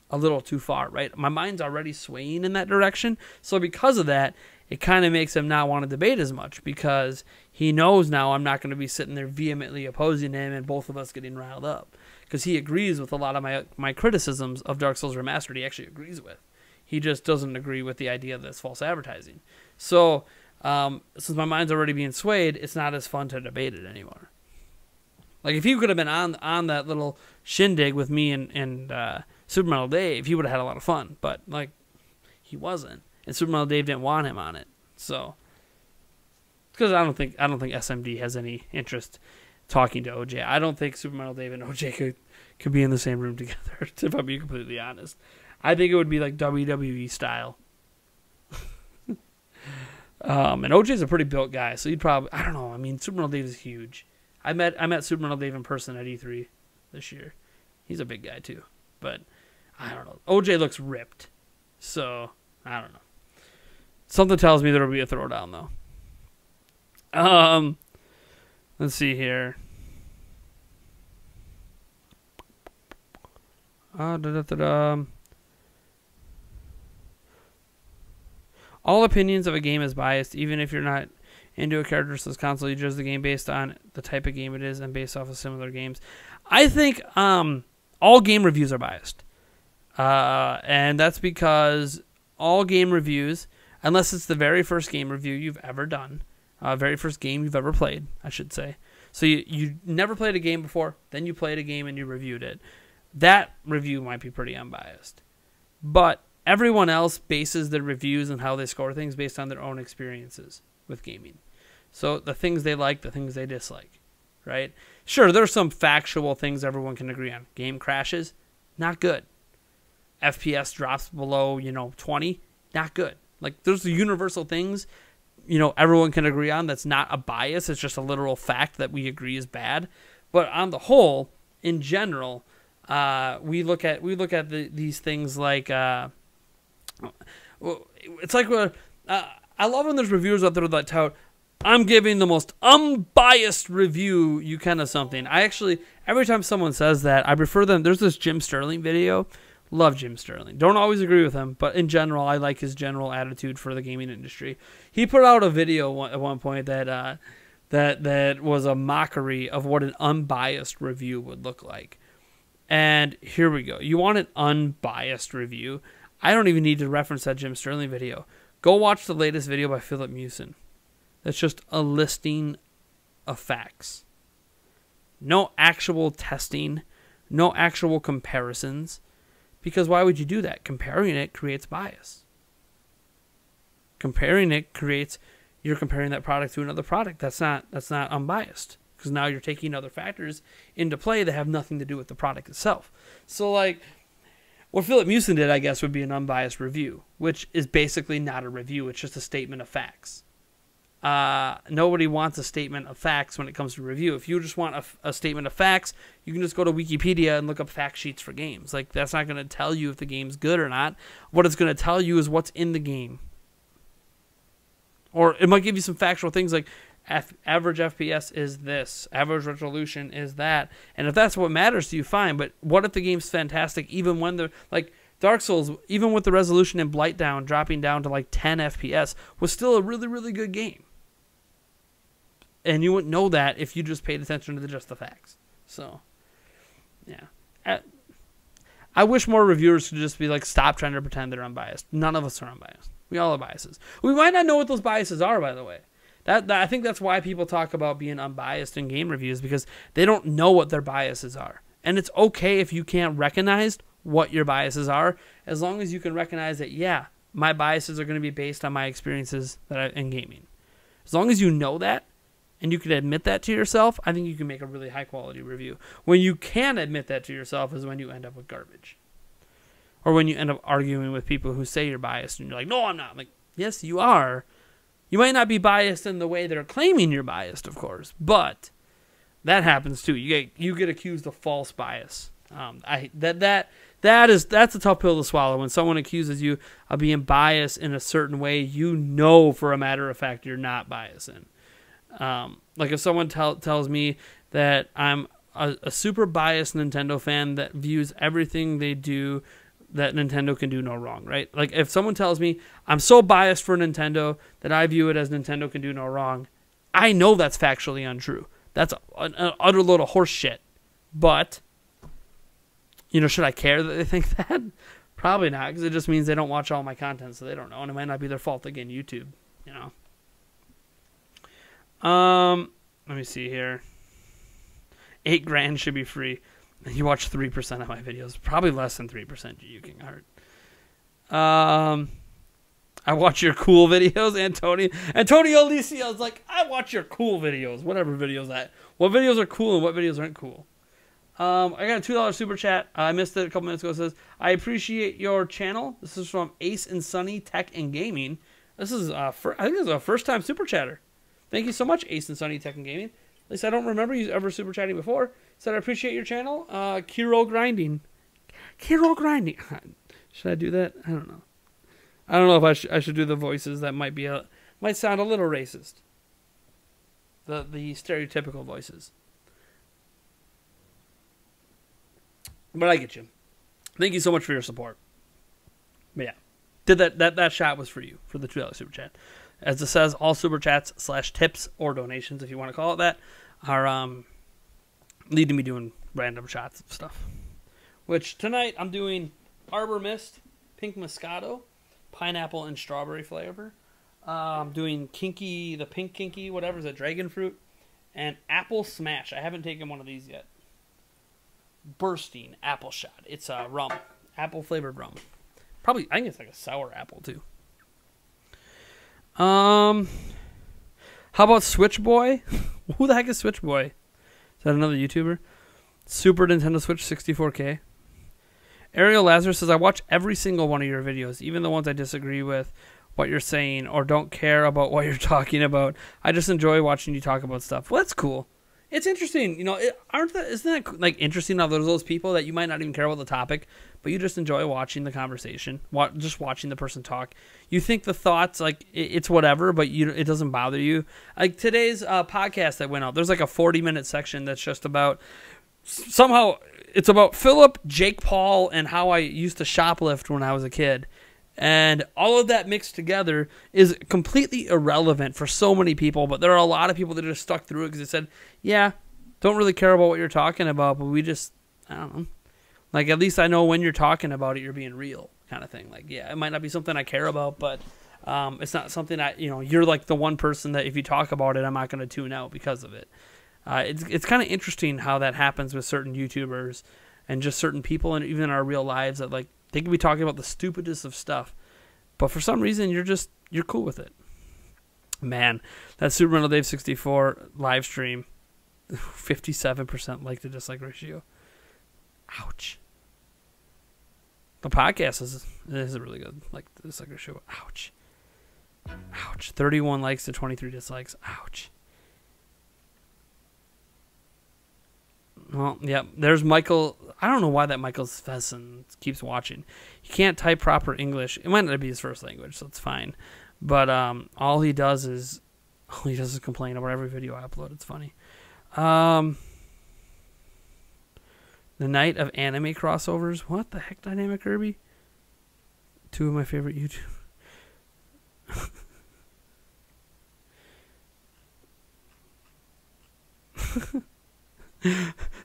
a little too far, right? My mind's already swaying in that direction. So because of that, it kind of makes him not want to debate as much, because he knows now I'm not going to be sitting there vehemently opposing him and both of us getting riled up. Because he agrees with a lot of my criticisms of Dark Souls Remastered. He actually agrees with. He just doesn't agree with the idea that it's false advertising. So since my mind's already being swayed, it's not as fun to debate it anymore. Like, if he could have been on that little shindig with me and Super Metal Dave, he would have had a lot of fun. But, like, he wasn't. And Super Metal Dave didn't want him on it. So, because I don't think SMD has any interest talking to OJ. I don't think Super Metal Dave and OJ could be in the same room together, if I'm being completely honest. I think it would be like WWE style. And OJ's a pretty built guy, so he'd probably, I don't know, I mean, Super Metal Dave is huge. I met Super Metal Dave in person at E3 this year. He's a big guy too. But I don't know. OJ looks ripped. So, I don't know. Something tells me there'll be a throwdown though. Let's see here. All opinions of a game is biased, even if you're not into a characterless console. You judge the game based on the type of game it is and based off of similar games. I think all game reviews are biased. And that's because all game reviews, unless it's the very first game review you've ever done, very first game you've ever played, I should say. So you never played a game before, then you played a game and you reviewed it. That review might be pretty unbiased. But everyone else bases their reviews and how they score things based on their own experiences with gaming. So the things they like, the things they dislike, right? Sure, there's some factual things everyone can agree on. Game crashes, not good. FPS drops below, 20, not good. Like, there's the universal things, everyone can agree on. That's not a bias. It's just a literal fact that we agree is bad. But on the whole, in general, we look at these things like it's like I love when there's reviewers out there that tout, I'm giving the most unbiased review you can of something. I actually, every time someone says that, I prefer them. There's this Jim Sterling video. Love Jim Sterling. Don't always agree with him, but in general, I like his general attitude for the gaming industry. He put out a video at one point that was a mockery of what an unbiased review would look like. And here we go. You want an unbiased review? I don't even need to reference that Jim Sterling video. Go watch the latest video by Philip Mewson. That's just a listing of facts. No actual testing. No actual comparisons. Because why would you do that? Comparing it creates bias. Comparing it creates, you're comparing that product to another product. That's not unbiased. Because now you're taking other factors into play that have nothing to do with the product itself. So, like, what Philip Mewson did, I guess, would be an unbiased review, which is basically not a review. It's just a statement of facts. Nobody wants a statement of facts when it comes to review. If you just want a statement of facts, you can just go to Wikipedia and look up fact sheets for games. Like, that's not going to tell you if the game's good or not. What it's going to tell you is what's in the game. Or it might give you some factual things like average FPS is this, average resolution is that. And if that's what matters to you, fine. But what if the game's fantastic even when the, like, Dark Souls, even with the resolution in Blightdown dropping down to like 10 FPS, was still a really, really good game. And you wouldn't know that if you just paid attention to just the facts. So, yeah. I wish more reviewers could just be like, stop trying to pretend they're unbiased. None of us are unbiased. We all have biases. We might not know what those biases are, by the way. I think that's why people talk about being unbiased in game reviews, because they don't know what their biases are. And it's okay if you can't recognize what your biases are, as long as you can recognize that, yeah, my biases are going to be based on my experiences in gaming. As long as you know that, and you can admit that to yourself, I think you can make a really high-quality review. When you can't admit that to yourself is when you end up with garbage. Or when you end up arguing with people who say you're biased, and you're like, no, I'm not. I'm like, yes, you are. You might not be biased in the way they're claiming you're biased, of course, but that happens too. You get accused of false bias. That's a tough pill to swallow when someone accuses you of being biased in a certain way. You know, for a matter of fact, you're not biased in. Like if someone tells me that I'm a super biased Nintendo fan that views everything they do that Nintendo can do no wrong, right? Like if someone tells me I'm so biased for Nintendo that I view it as Nintendo can do no wrong, I know that's factually untrue. That's an utter load of horse shit. But, should I care that they think that? Probably not, because it just means they don't watch all my content, so they don't know, and it might not be their fault. Again, YouTube, Let me see here. $8,000 should be free. You watch 3% of my videos. Probably less than 3%, you King Heart. I watch your cool videos, Antonio Alicia is like, I watch your cool videos. Whatever videos that. What videos are cool and what videos aren't cool? I got a $2 super chat. I missed it a couple minutes ago. It says, I appreciate your channel. This is from Ace and Sunny Tech and Gaming. This is, I think this is a first-time super chatter. Thank you so much, Ace and Sunny Tech and Gaming. At least I don't remember you ever super chatting before. Said I appreciate your channel. Kiro Grinding. Should I do that? I don't know. I don't know if I should do the voices. That might sound a little racist. The stereotypical voices. But I get you. Thank you so much for your support. But yeah, that shot was for you, for the $2 super chat. As it says, all super chats / tips or donations, if you want to call it that, are leading me doing random shots of stuff. Which tonight I'm doing Arbor Mist, Pink Moscato, pineapple and strawberry flavor. I'm doing the pink kinky, whatever is it, dragon fruit, and apple smash. I haven't taken one of these yet. Bursting apple shot. It's rum, apple flavored rum. Probably, I think it's like a sour apple too. How about Switch Boy? Who the heck is Switch Boy? Is that another YouTuber? Super Nintendo Switch 64K. Ariel Lazarus says, I watch every single one of your videos, even the ones I disagree with what you're saying or don't care about what you're talking about. I just enjoy watching you talk about stuff. Well, that's cool. It's interesting, isn't that like interesting how there's those people that you might not even care about the topic, but you just enjoy watching the conversation, just watching the person talk. You think the thoughts, like, it's whatever, but it doesn't bother you. Like today's podcast that went out, there's like a 40-minute section that's just about, somehow, it's about Philip, Jake Paul, and how I used to shoplift when I was a kid. And all of that mixed together is completely irrelevant for so many people, but there are a lot of people that are just stuck through it because they said, yeah, don't really care about what you're talking about, but we just, I don't know. Like, at least I know when you're talking about it, you're being real kind of thing. Like, yeah, it might not be something I care about, but it's not something you're like the one person that if you talk about it, I'm not going to tune out because of it. It's kind of interesting how that happens with certain YouTubers and just certain people and even in our real lives that, like, they can be talking about the stupidest of stuff, but for some reason you're cool with it. Man, that Super Rental Dave 64 live stream, 57% like to dislike ratio. Ouch. The podcast is really good. Like the dislike ratio. Ouch. Ouch. 31 likes to 23 dislikes. Ouch. Well, yeah, there's Michael. I don't know why that Michael Svesson keeps watching. He can't type proper English. It might not be his first language, so it's fine. But all he does is complain about every video I upload. It's funny. The night of anime crossovers. What the heck, Dynamic Kirby? Two of my favorite YouTubers.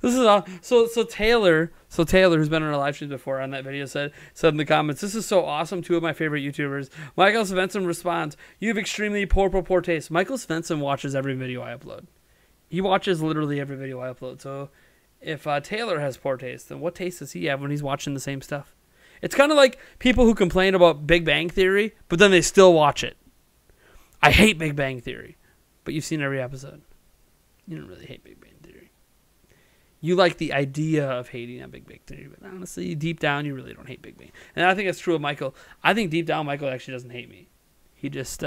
This is all, so Taylor, who's been on our live streams before on that video, said in the comments, "This is so awesome. Two of my favorite YouTubers." Michael Svensson responds, "You have extremely poor taste." Michael Svensson watches every video I upload. He watches literally every video I upload. So if Taylor has poor taste, then what taste does he have when he's watching the same stuff? It's kind of like people who complain about Big Bang Theory, but then they still watch it. I hate Big Bang Theory, but you've seen every episode. You don't really hate Big Bang Theory. You like the idea of hating on Big Bang Theory, but honestly, deep down, you really don't hate Big Bang. And I think that's true of Michael. I think deep down, Michael actually doesn't hate me. He just,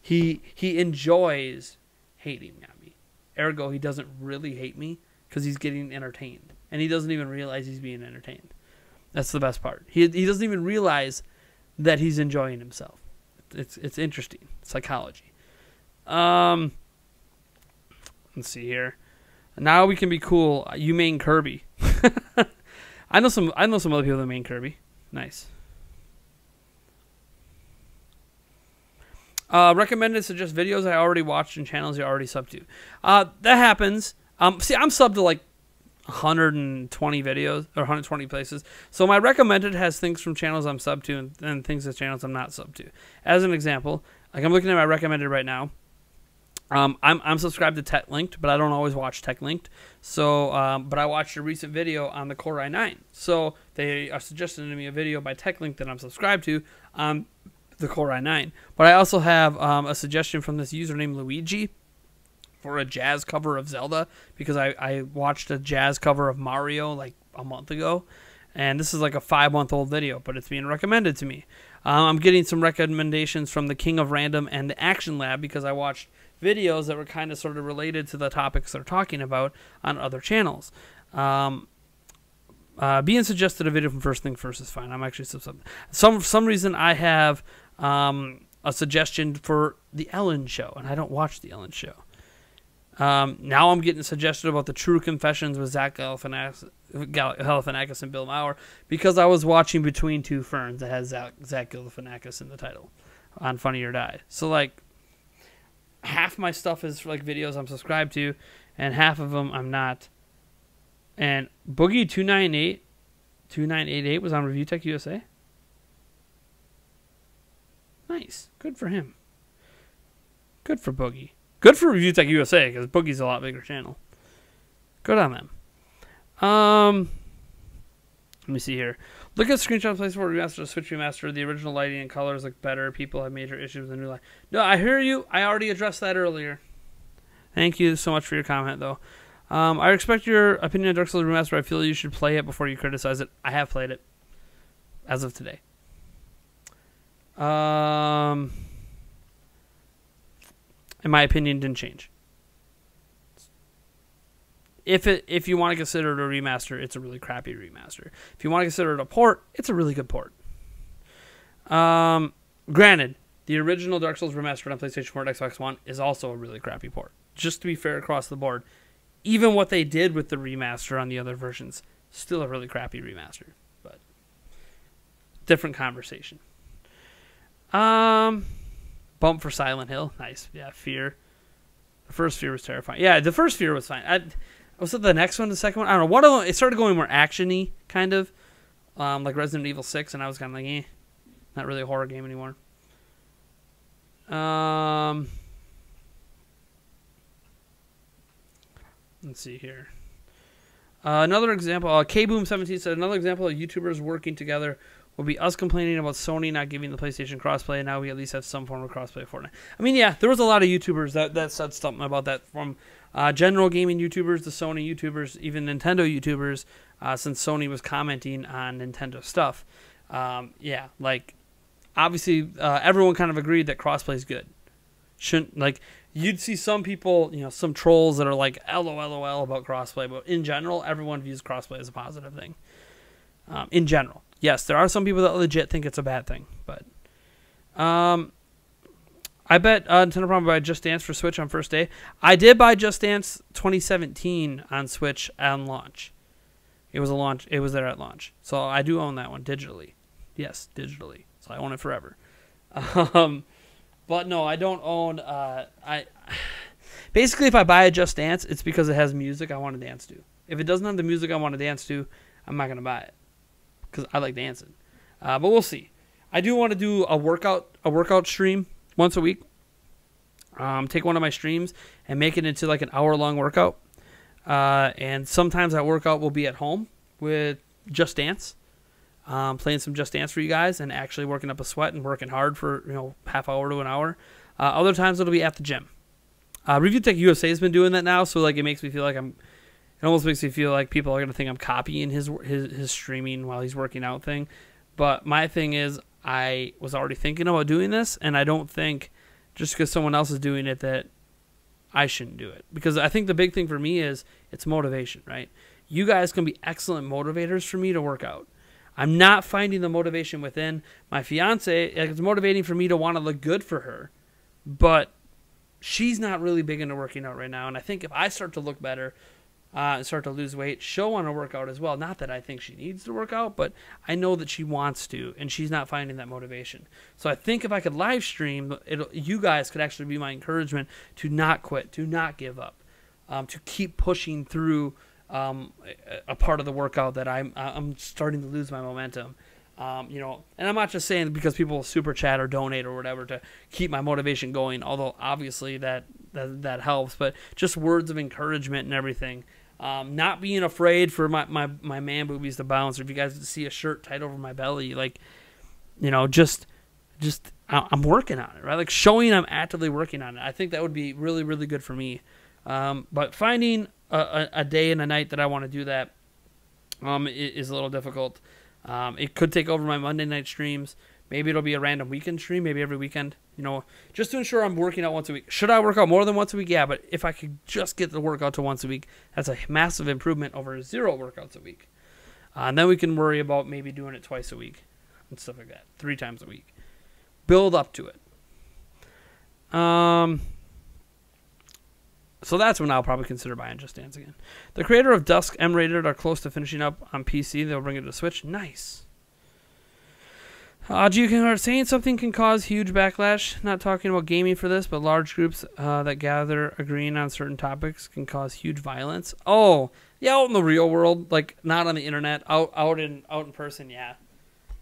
he enjoys hating on me. Ergo, he doesn't really hate me because he's getting entertained. And he doesn't even realize he's being entertained. That's the best part. He doesn't even realize that he's enjoying himself. It's interesting. Psychology. Let's see here. Now we can be cool. You main Kirby. I know some other people that main Kirby. Nice. Recommended suggest videos I already watched and channels you already subbed to. That happens. See, I'm subbed to like 120 videos or 120 places. So my recommended has things from channels I'm subbed to and things that channels I'm not subbed to. As an example, like I'm looking at my recommended right now. I'm subscribed to Tech Linked, but I don't always watch Tech Linked. So, but I watched a recent video on the Core i9. So they are suggesting to me a video by Tech Linked that I'm subscribed to on the Core i9. But I also have a suggestion from this user named Luigi for a jazz cover of Zelda, because I watched a jazz cover of Mario like a month ago, and this is like a 5-month-old video, but it's being recommended to me. I'm getting some recommendations from the King of Random and the Action Lab because I watched videos that were kind of sort of related to the topics they're talking about on other channels. Being suggested a video from First Thing First is fine. I'm actually for some reason I have a suggestion for the Ellen Show, and I don't watch the Ellen Show. Now I'm getting suggested about the True Confessions with Zach Galifianakis and Bill Maher because I was watching Between Two Ferns that has Zach Galifianakis in the title on Funny or Die. So like half my stuff is like videos I'm subscribed to, and half of them I'm not. And Boogie 2988 was on Review Tech USA. Nice, good for him. Good for Boogie. Good for Review Tech USA, because Boogie's a lot bigger channel. Good on them. Let me see here. Look at screenshot place for remaster, Switch remaster. The original lighting and colors look better. People have major issues with the new light. No, I hear you. I already addressed that earlier. Thank you so much for your comment, though. I respect your opinion on Dark Souls Remaster. I feel you should play it before you criticize it. I have played it as of today. In my opinion, didn't change. If you want to consider it a remaster, it's a really crappy remaster. If you want to consider it a port, it's a really good port. Granted, the original Dark Souls remastered on PlayStation 4 and Xbox One is also a really crappy port. Just to be fair across the board, even what they did with the remaster on the other versions, still a really crappy remaster. But different conversation. Bump for Silent Hill. Nice. Yeah, Fear. The first Fear was terrifying. Yeah, the first Fear was fine. Was it the next one, the second one? I don't know. One of them, it started going more action-y, kind of. Like Resident Evil 6, and I was kind of like, eh. Not really a horror game anymore. Let's see here. Another example, KBoom17 said, another example of YouTubers working together will be us complaining about Sony not giving the PlayStation crossplay, and now we at least have some form of crossplay for Fortnite. I mean, yeah, there was a lot of YouTubers that said something about that, from general gaming YouTubers to Sony YouTubers, even Nintendo YouTubers, since Sony was commenting on Nintendo stuff. Yeah, like, obviously, everyone kind of agreed that crossplay is good. Shouldn't, like, you'd see some people, you know, some trolls that are like, LOL about crossplay, but in general, everyone views crossplay as a positive thing. In general. Yes, there are some people that legit think it's a bad thing, but I bet Nintendo probably buy Just Dance for Switch on first day. I did buy Just Dance 2017 on Switch on launch. It was a launch. It was there at launch, so I do own that one digitally. Yes, digitally. So I own it forever. But no, I don't own. Basically, if I buy a Just Dance, it's because it has music I want to dance to. If it doesn't have the music I want to dance to, I'm not going to buy it because I like dancing. But we'll see. I do want to do a workout stream once a week. Take one of my streams and make it into like an hour-long workout. And sometimes that workout will be at home with Just Dance, playing some Just Dance for you guys and actually working up a sweat and working hard for half hour to an hour. Other times it'll be at the gym. Review Tech USA has been doing that now, so like it makes me feel like it almost makes me feel like people are gonna think I'm copying his streaming while he's working out thing. But my thing is, I was already thinking about doing this, and I don't think just because someone else is doing it that I shouldn't do it. Because I think the big thing for me is it's motivation, right? You guys can be excellent motivators for me to work out. I'm not finding the motivation within. My fiance, it's motivating for me to want to look good for her, but she's not really big into working out right now. And I think if I start to look better, start to lose weight, she'll want to work out as well. Not that I think she needs to work out, but I know that she wants to, and she's not finding that motivation. So I think if I could live stream, you guys could actually be my encouragement to not quit, to not give up, to keep pushing through a part of the workout that I'm starting to lose my momentum. And I'm not just saying because people super chat or donate or whatever to keep my motivation going, although obviously that helps, but just words of encouragement and everything. Not being afraid for my man boobies to bounce, or if you guys see a shirt tight over my belly, like, just I'm working on it, right? Like showing I'm actively working on it. I think that would be really, really good for me. But finding a day and a night that I want to do that is a little difficult. It could take over my Monday night streams. Maybe it'll be a random weekend stream, maybe every weekend, just to ensure I'm working out once a week. Should I work out more than once a week? Yeah, but if I could just get the workout to once a week, that's a massive improvement over 0 workouts a week. And then we can worry about maybe doing it twice a week and stuff like that, 3 times a week. Build up to it. So that's when I'll probably consider buying Just Dance again. The creator of Dusk M-Rated are close to finishing up on PC. They'll bring it to Switch. Nice. Saying something can cause huge backlash. Not talking about gaming for this, but large groups that gather agreeing on certain topics can cause huge violence. Oh, yeah, out in the real world, like not on the internet, out in person, yeah.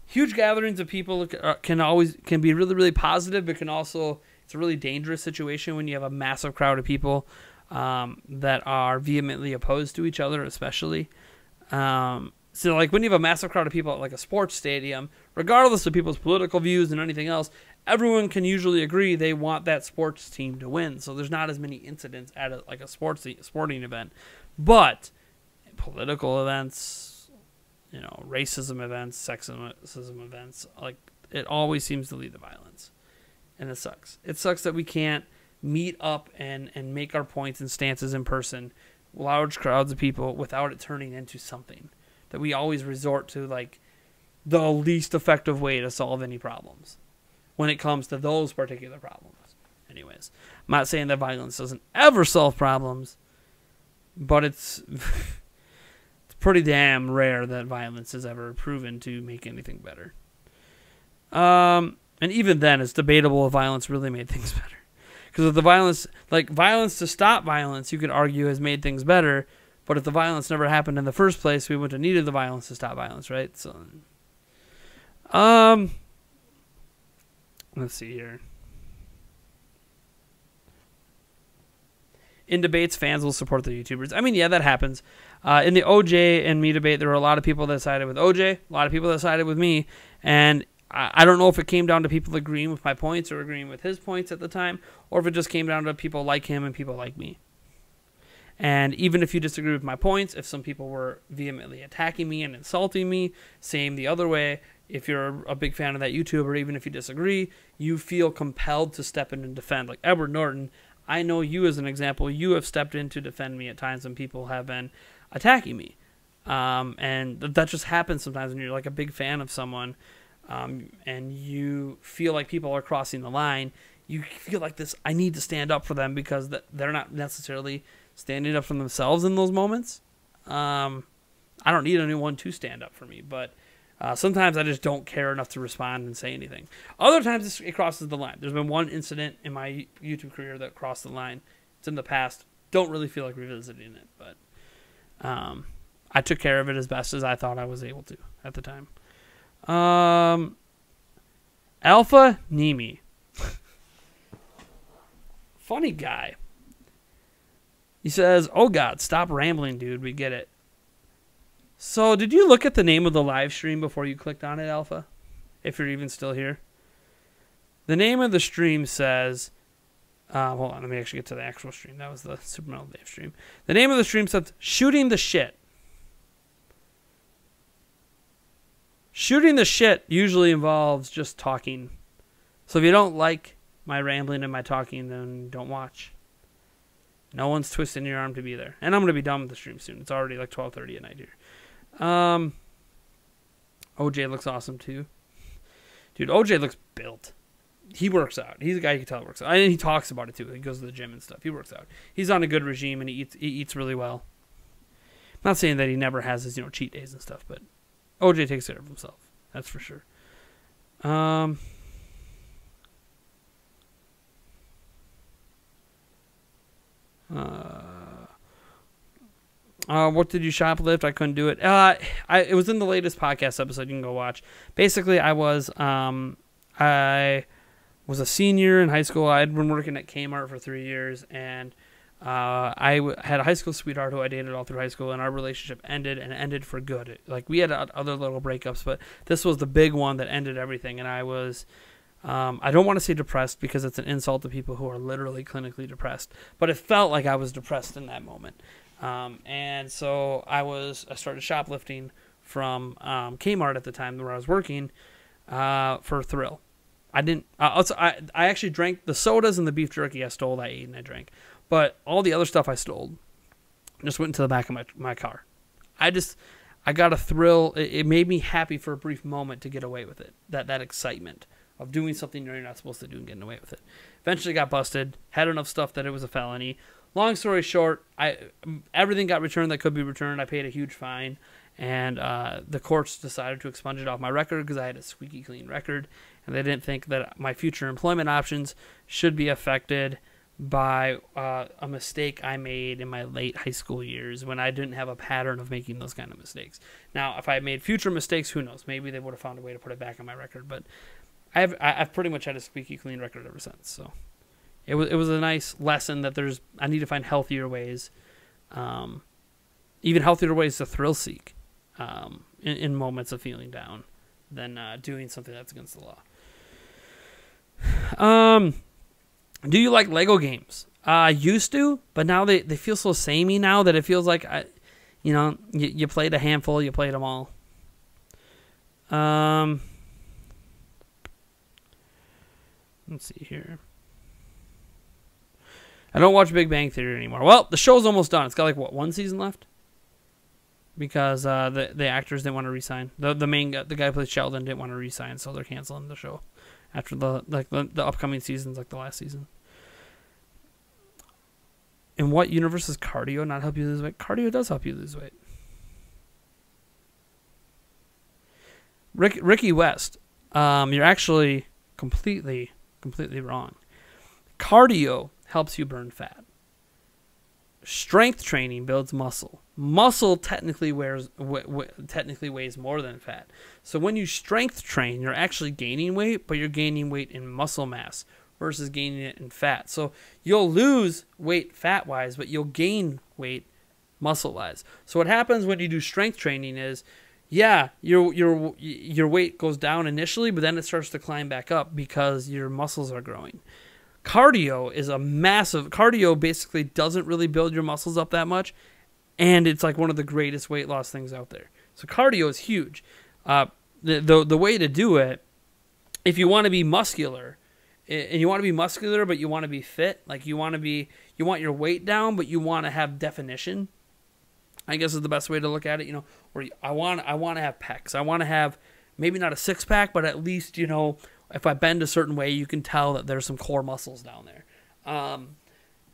Huge gatherings of people can be really, really positive, but it's a really dangerous situation when you have a massive crowd of people that are vehemently opposed to each other, especially. So like when you have a massive crowd of people at like a sports stadium, regardless of people's political views and anything else, everyone can usually agree they want that sports team to win. So there's not as many incidents at a sporting event. But political events, racism events, sexism events, like it always seems to lead to violence. And it sucks. It sucks that we can't meet up and make our points and stances in person, large crowds of people, without it turning into something. That we always resort to like the least effective way to solve any problems when it comes to those particular problems. Anyways, I'm not saying that violence doesn't ever solve problems, but it's pretty damn rare that violence is ever proven to make anything better. And even then, it's debatable if violence really made things better. Because if the violence to stop violence, you could argue has made things better. But if the violence never happened in the first place, we wouldn't have needed the violence to stop violence, right? So, let's see here. In debates, fans will support the YouTubers. I mean, yeah, that happens. In the OJ and me debate, there were a lot of people that sided with OJ, a lot of people that sided with me, and I don't know if it came down to people agreeing with my points or agreeing with his points at the time, or if it just came down to people like him and people like me. And even if you disagree with my points, if some people were vehemently attacking me and insulting me, same the other way. If you're a big fan of that YouTuber, even if you disagree, you feel compelled to step in and defend. Like Edward Norton, I know you as an example. You have stepped in to defend me at times when people have been attacking me. And that just happens sometimes when you're like a big fan of someone and you feel like people are crossing the line. You feel like this, I need to stand up for them because they're not necessarily standing up for themselves in those moments. I don't need anyone to stand up for me, but sometimes I just don't care enough to respond and say anything. Other times it crosses the line. There's been one incident in my YouTube career that crossed the line, It's in the past. Don't really feel like revisiting it, but I took care of it as best as I thought I was able to at the time. Alpha Nemi. Funny guy. He says, "Oh God, stop rambling, dude. We get it." So, did you look at the name of the live stream before you clicked on it, Alpha? If you're even still here. The name of the stream says, hold on, let me actually get to the actual stream. That was the Super Metal Dave stream. The name of the stream says, Shooting the Shit. Shooting the shit usually involves just talking. So if you don't like my rambling and my talking, then don't watch. No one's twisting your arm to be there. And I'm going to be done with the stream soon. It's already like 12:30 at night here. OJ looks awesome too. Dude, OJ looks built. He works out. He's a guy you can tell works out. And he talks about it too. He goes to the gym and stuff. He works out. He's on a good regime and he eats really well. I'm not saying that he never has his, cheat days and stuff, but OJ takes care of himself. That's for sure. What did you shoplift? I couldn't do it. It was in the latest podcast episode. You can go watch. Basically, I was a senior in high school. I had been working at Kmart for 3 years, and I had a high school sweetheart who I dated all through high school, and our relationship ended for good. Like, we had other little breakups, but this was the big one that ended everything, and I was... I don't want to say depressed because it's an insult to people who are literally clinically depressed, but it felt like I was depressed in that moment. And so I started shoplifting from Kmart at the time where I was working for a thrill. I actually drank the sodas and the beef jerky I stole. I ate and I drank, but all the other stuff I stole just went into the back of my car. I got a thrill. It made me happy for a brief moment to get away with it. That excitement of doing something you're not supposed to do and getting away with it. Eventually got busted, had enough stuff that it was a felony. Long story short, everything got returned that could be returned. I paid a huge fine, and the courts decided to expunge it off my record because I had a squeaky clean record, and they didn't think that my future employment options should be affected by a mistake I made in my late high school years when I didn't have a pattern of making those kind of mistakes. Now, if I had made future mistakes, who knows? Maybe they would have found a way to put it back on my record, but I've pretty much had a squeaky clean record ever since. So it was a nice lesson that I need to find healthier ways, even healthier ways to thrill seek in moments of feeling down than doing something that's against the law. Do you like Lego games? I used to, but now they feel so samey now that it feels like you played a handful, you played them all. Let's see here. I don't watch Big Bang Theory anymore. Well, the show's almost done. It's got one season left? Because the actors didn't want to re-sign. The guy who plays Sheldon didn't want to re-sign, so they're canceling the show after the upcoming seasons, like the last season. In what universe does cardio not help you lose weight? Cardio does help you lose weight. Ricky West, you're actually completely wrong. Cardio helps you burn fat. Strength training builds muscle. Muscle technically weighs more than fat. So when you strength train, you're actually gaining weight, but you're gaining weight in muscle mass versus gaining it in fat. So you'll lose weight fat-wise, but you'll gain weight muscle-wise. So what happens when you do strength training is, yeah, your weight goes down initially, but then it starts to climb back up because your muscles are growing. Cardio basically doesn't really build your muscles up that much, and it's like one of the greatest weight loss things out there. So cardio is huge. The way to do it, if you want to be muscular, and you want to be muscular but you want to be fit, like you want your weight down but you want to have definition, I guess is the best way to look at it. Where I want to have pecs. I want to have maybe not a six pack, but at least if I bend a certain way, you can tell that there's some core muscles down there.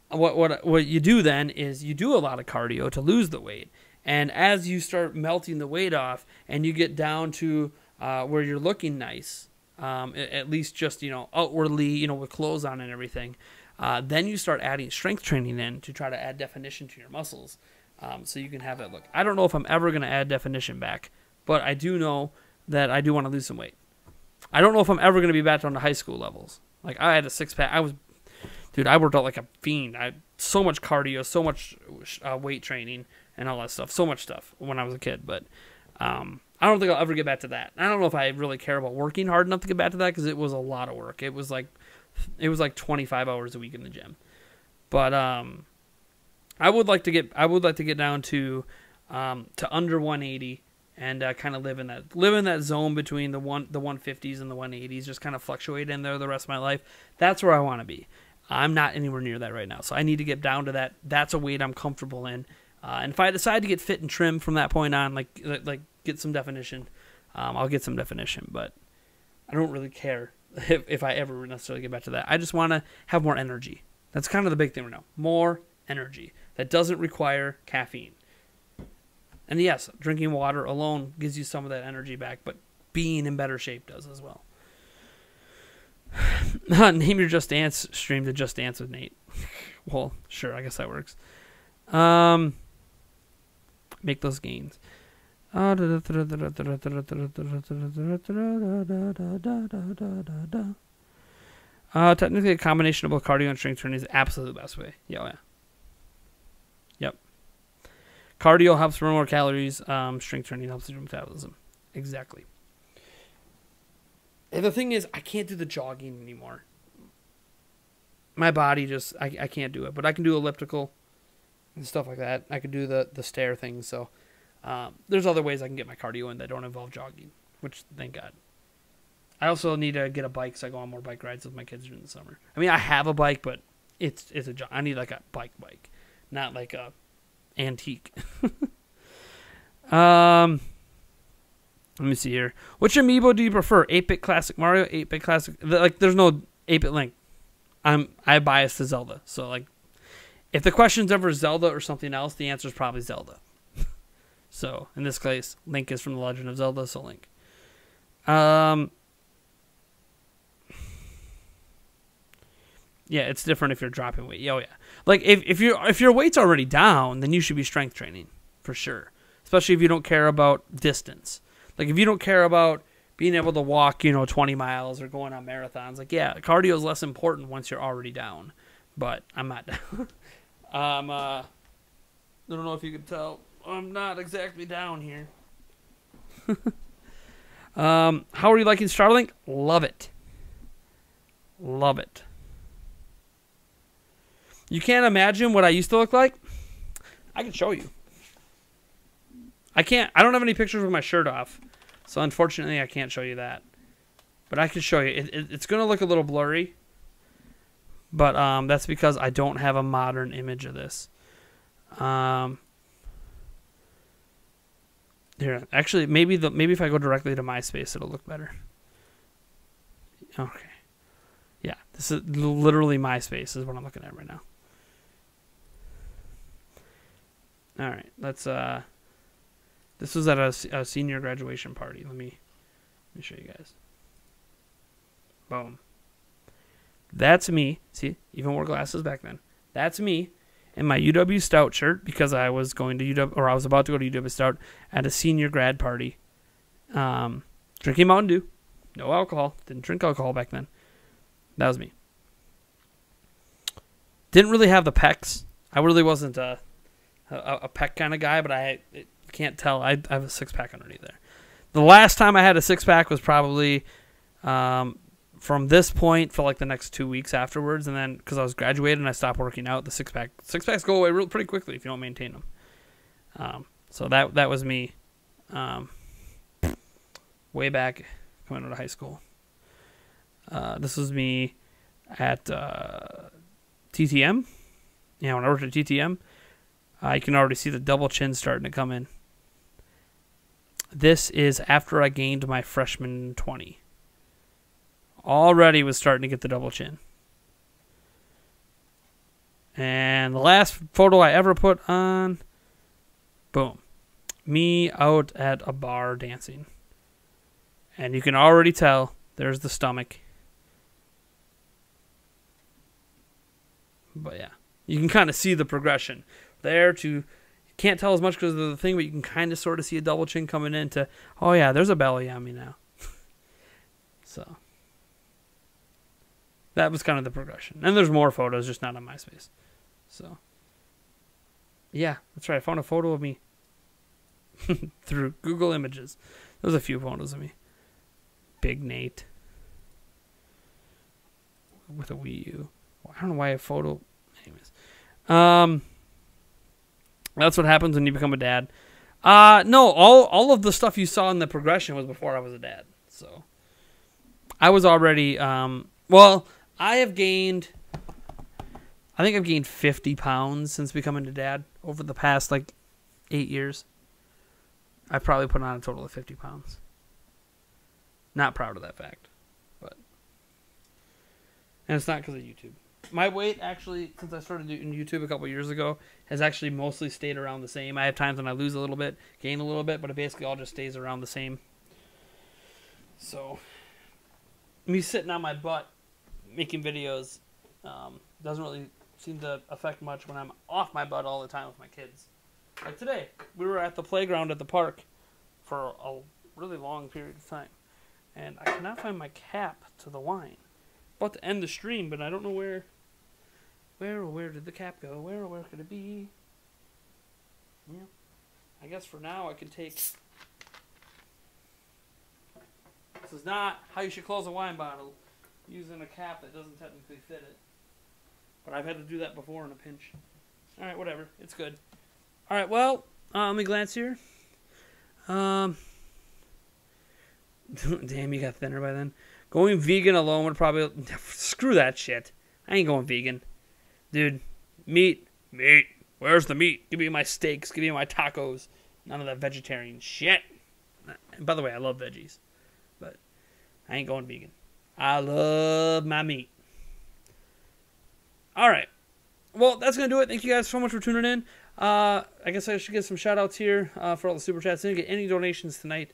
What you do then is you do a lot of cardio to lose the weight, and as you start melting the weight off and you get down to where you're looking nice, at least just outwardly, with clothes on and everything, Then you start adding strength training in to try to add definition to your muscles, so you can have that look. I don't know if I'm ever going to add definition back, but I do know that I do want to lose some weight. I don't know if I'm ever going to be back down to high school levels. Like, I had a six-pack. I worked out like a fiend. I had so much cardio, so much weight training, and all that stuff. So much stuff when I was a kid. But I don't think I'll ever get back to that. I don't know if I really care about working hard enough to get back to that, because it was a lot of work. It was like 25 hours a week in the gym. But I would like to get down to under 180. And kind of live in that zone between the 150s and the 180s, just kind of fluctuate in there the rest of my life. That's where I want to be. I'm not anywhere near that right now, so I need to get down to that. That's a weight I'm comfortable in. And if I decide to get fit and trim from that point on, like get some definition, I'll get some definition. But I don't really care if I ever necessarily get back to that. I just want to have more energy. That's kind of the big thing right now. More energy that doesn't require caffeine. And yes, drinking water alone gives you some of that energy back, but being in better shape does as well. Name your Just Dance stream to Just Dance with Nate. Well, sure, I guess that works. Make those gains. Technically, a combination of both cardio and strength training is absolutely the best way. Yeah. Yep. Cardio helps burn more calories. Strength training helps your metabolism. Exactly. And the thing is, I can't do the jogging anymore. My body just, I can't do it. But I can do elliptical and stuff like that. I can do the stair things. So there's other ways I can get my cardio in that don't involve jogging, which thank God. I also need to get a bike so I go on more bike rides with my kids during the summer. I mean, I have a bike, but it's a job. I need like a bike, not like a antique. Let me see here. Which amiibo do you prefer? 8-bit classic Mario, 8-bit classic, like there's no 8-bit Link. I bias to Zelda. So like if the question's ever Zelda or something else, the answer is probably Zelda. So in this case, Link is from The Legend of Zelda, so Link. Yeah, it's different if you're dropping weight. Oh yeah. Like if your weight's already down, then you should be strength training for sure. Especially if you don't care about distance. Like if you don't care about being able to walk, 20 miles or going on marathons. Like yeah, cardio is less important once you're already down. But I'm not down. I don't know if you can tell. I'm not exactly down here. How are you liking Starlink? Love it. Love it. You can't imagine what I used to look like? I can show you. I don't have any pictures with my shirt off. So unfortunately, I can't show you that. But I can show you. It's going to look a little blurry. But that's because I don't have a modern image of this. Here, actually, maybe if I go directly to MySpace, it'll look better. Okay. Yeah, this is literally MySpace is what I'm looking at right now. All right, let's. This was at a senior graduation party. Let me show you guys. Boom. That's me. See, even wore glasses back then. That's me in my UW Stout shirt because I was going to UW, or I was about to go to UW Stout at a senior grad party. Drinking Mountain Dew. No alcohol. Didn't drink alcohol back then. That was me. Didn't really have the pecs. I really wasn't a pec kind of guy, but I can't tell. I have a six-pack underneath there. The last time I had a six-pack was probably from this point for like the next 2 weeks afterwards, and then because I was graduating and I stopped working out, the six-packs go away pretty quickly if you don't maintain them. So that was me way back coming out of high school. This was me at TTM. Yeah, when I worked at TTM, I can already see the double chin starting to come in. This is after I gained my freshman 20. Already was starting to get the double chin. And the last photo I ever put on, boom, me out at a bar dancing. And you can already tell there's the stomach. But yeah, you can kind of see the progression there to. You can't tell as much because of the thing, but you can kind of sort of see a double chin coming into. Oh yeah, there's a belly on me now. So that was kind of the progression. And there's more photos, just not on MySpace. So yeah, that's right. I found a photo of me through Google Images. There's a few photos of me. Big Nate with a Wii U. I don't know why a photo. Anyways, that's what happens when you become a dad. No, all of the stuff you saw in the progression was before I was a dad. So I was already. Well, I think I've gained 50 pounds since becoming a dad over the past 8 years. I've probably put on a total of 50 pounds. Not proud of that fact, and it's not because of YouTube. My weight actually, since I started doing YouTube a couple years ago, has actually mostly stayed around the same. I have times when I lose a little bit, gain a little bit, but it basically all just stays around the same. So, me sitting on my butt making videos doesn't really seem to affect much when I'm off my butt all the time with my kids. Like today, we were at the playground at the park for a really long period of time, and I cannot find my cap to the wine. About to end the stream, but I don't know where did the cap go? Where could it be? Yeah. I guess for now I can take. This is not how you should close a wine bottle, using a cap that doesn't technically fit it. But I've had to do that before in a pinch. Alright, whatever. It's good. Alright, well, let me glance here. Damn, you got thinner by then. Going vegan alone would probably... Screw that shit. I ain't going vegan. Dude, meat. Where's the meat? Give me my steaks. Give me my tacos. None of that vegetarian shit. And by the way, I love veggies. But I ain't going vegan. I love my meat. Alright. Well, that's going to do it. Thank you guys so much for tuning in. I guess I should get some shout-outs here for all the super chats. Didn't get any donations tonight.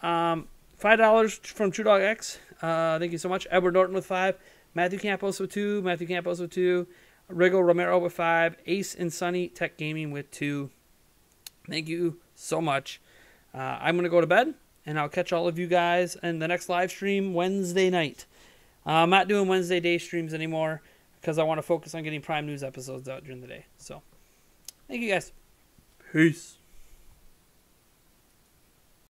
$5 from True Dog X. Thank you so much. Edward Norton with 5. Matthew Campos with 2. Rigo Romero with 5. Ace and Sunny Tech Gaming with 2. Thank you so much. I'm going to go to bed, and I'll catch all of you guys in the next live stream Wednesday night. I'm not doing Wednesday day streams anymore because I want to focus on getting Prime News episodes out during the day. So, thank you guys. Peace.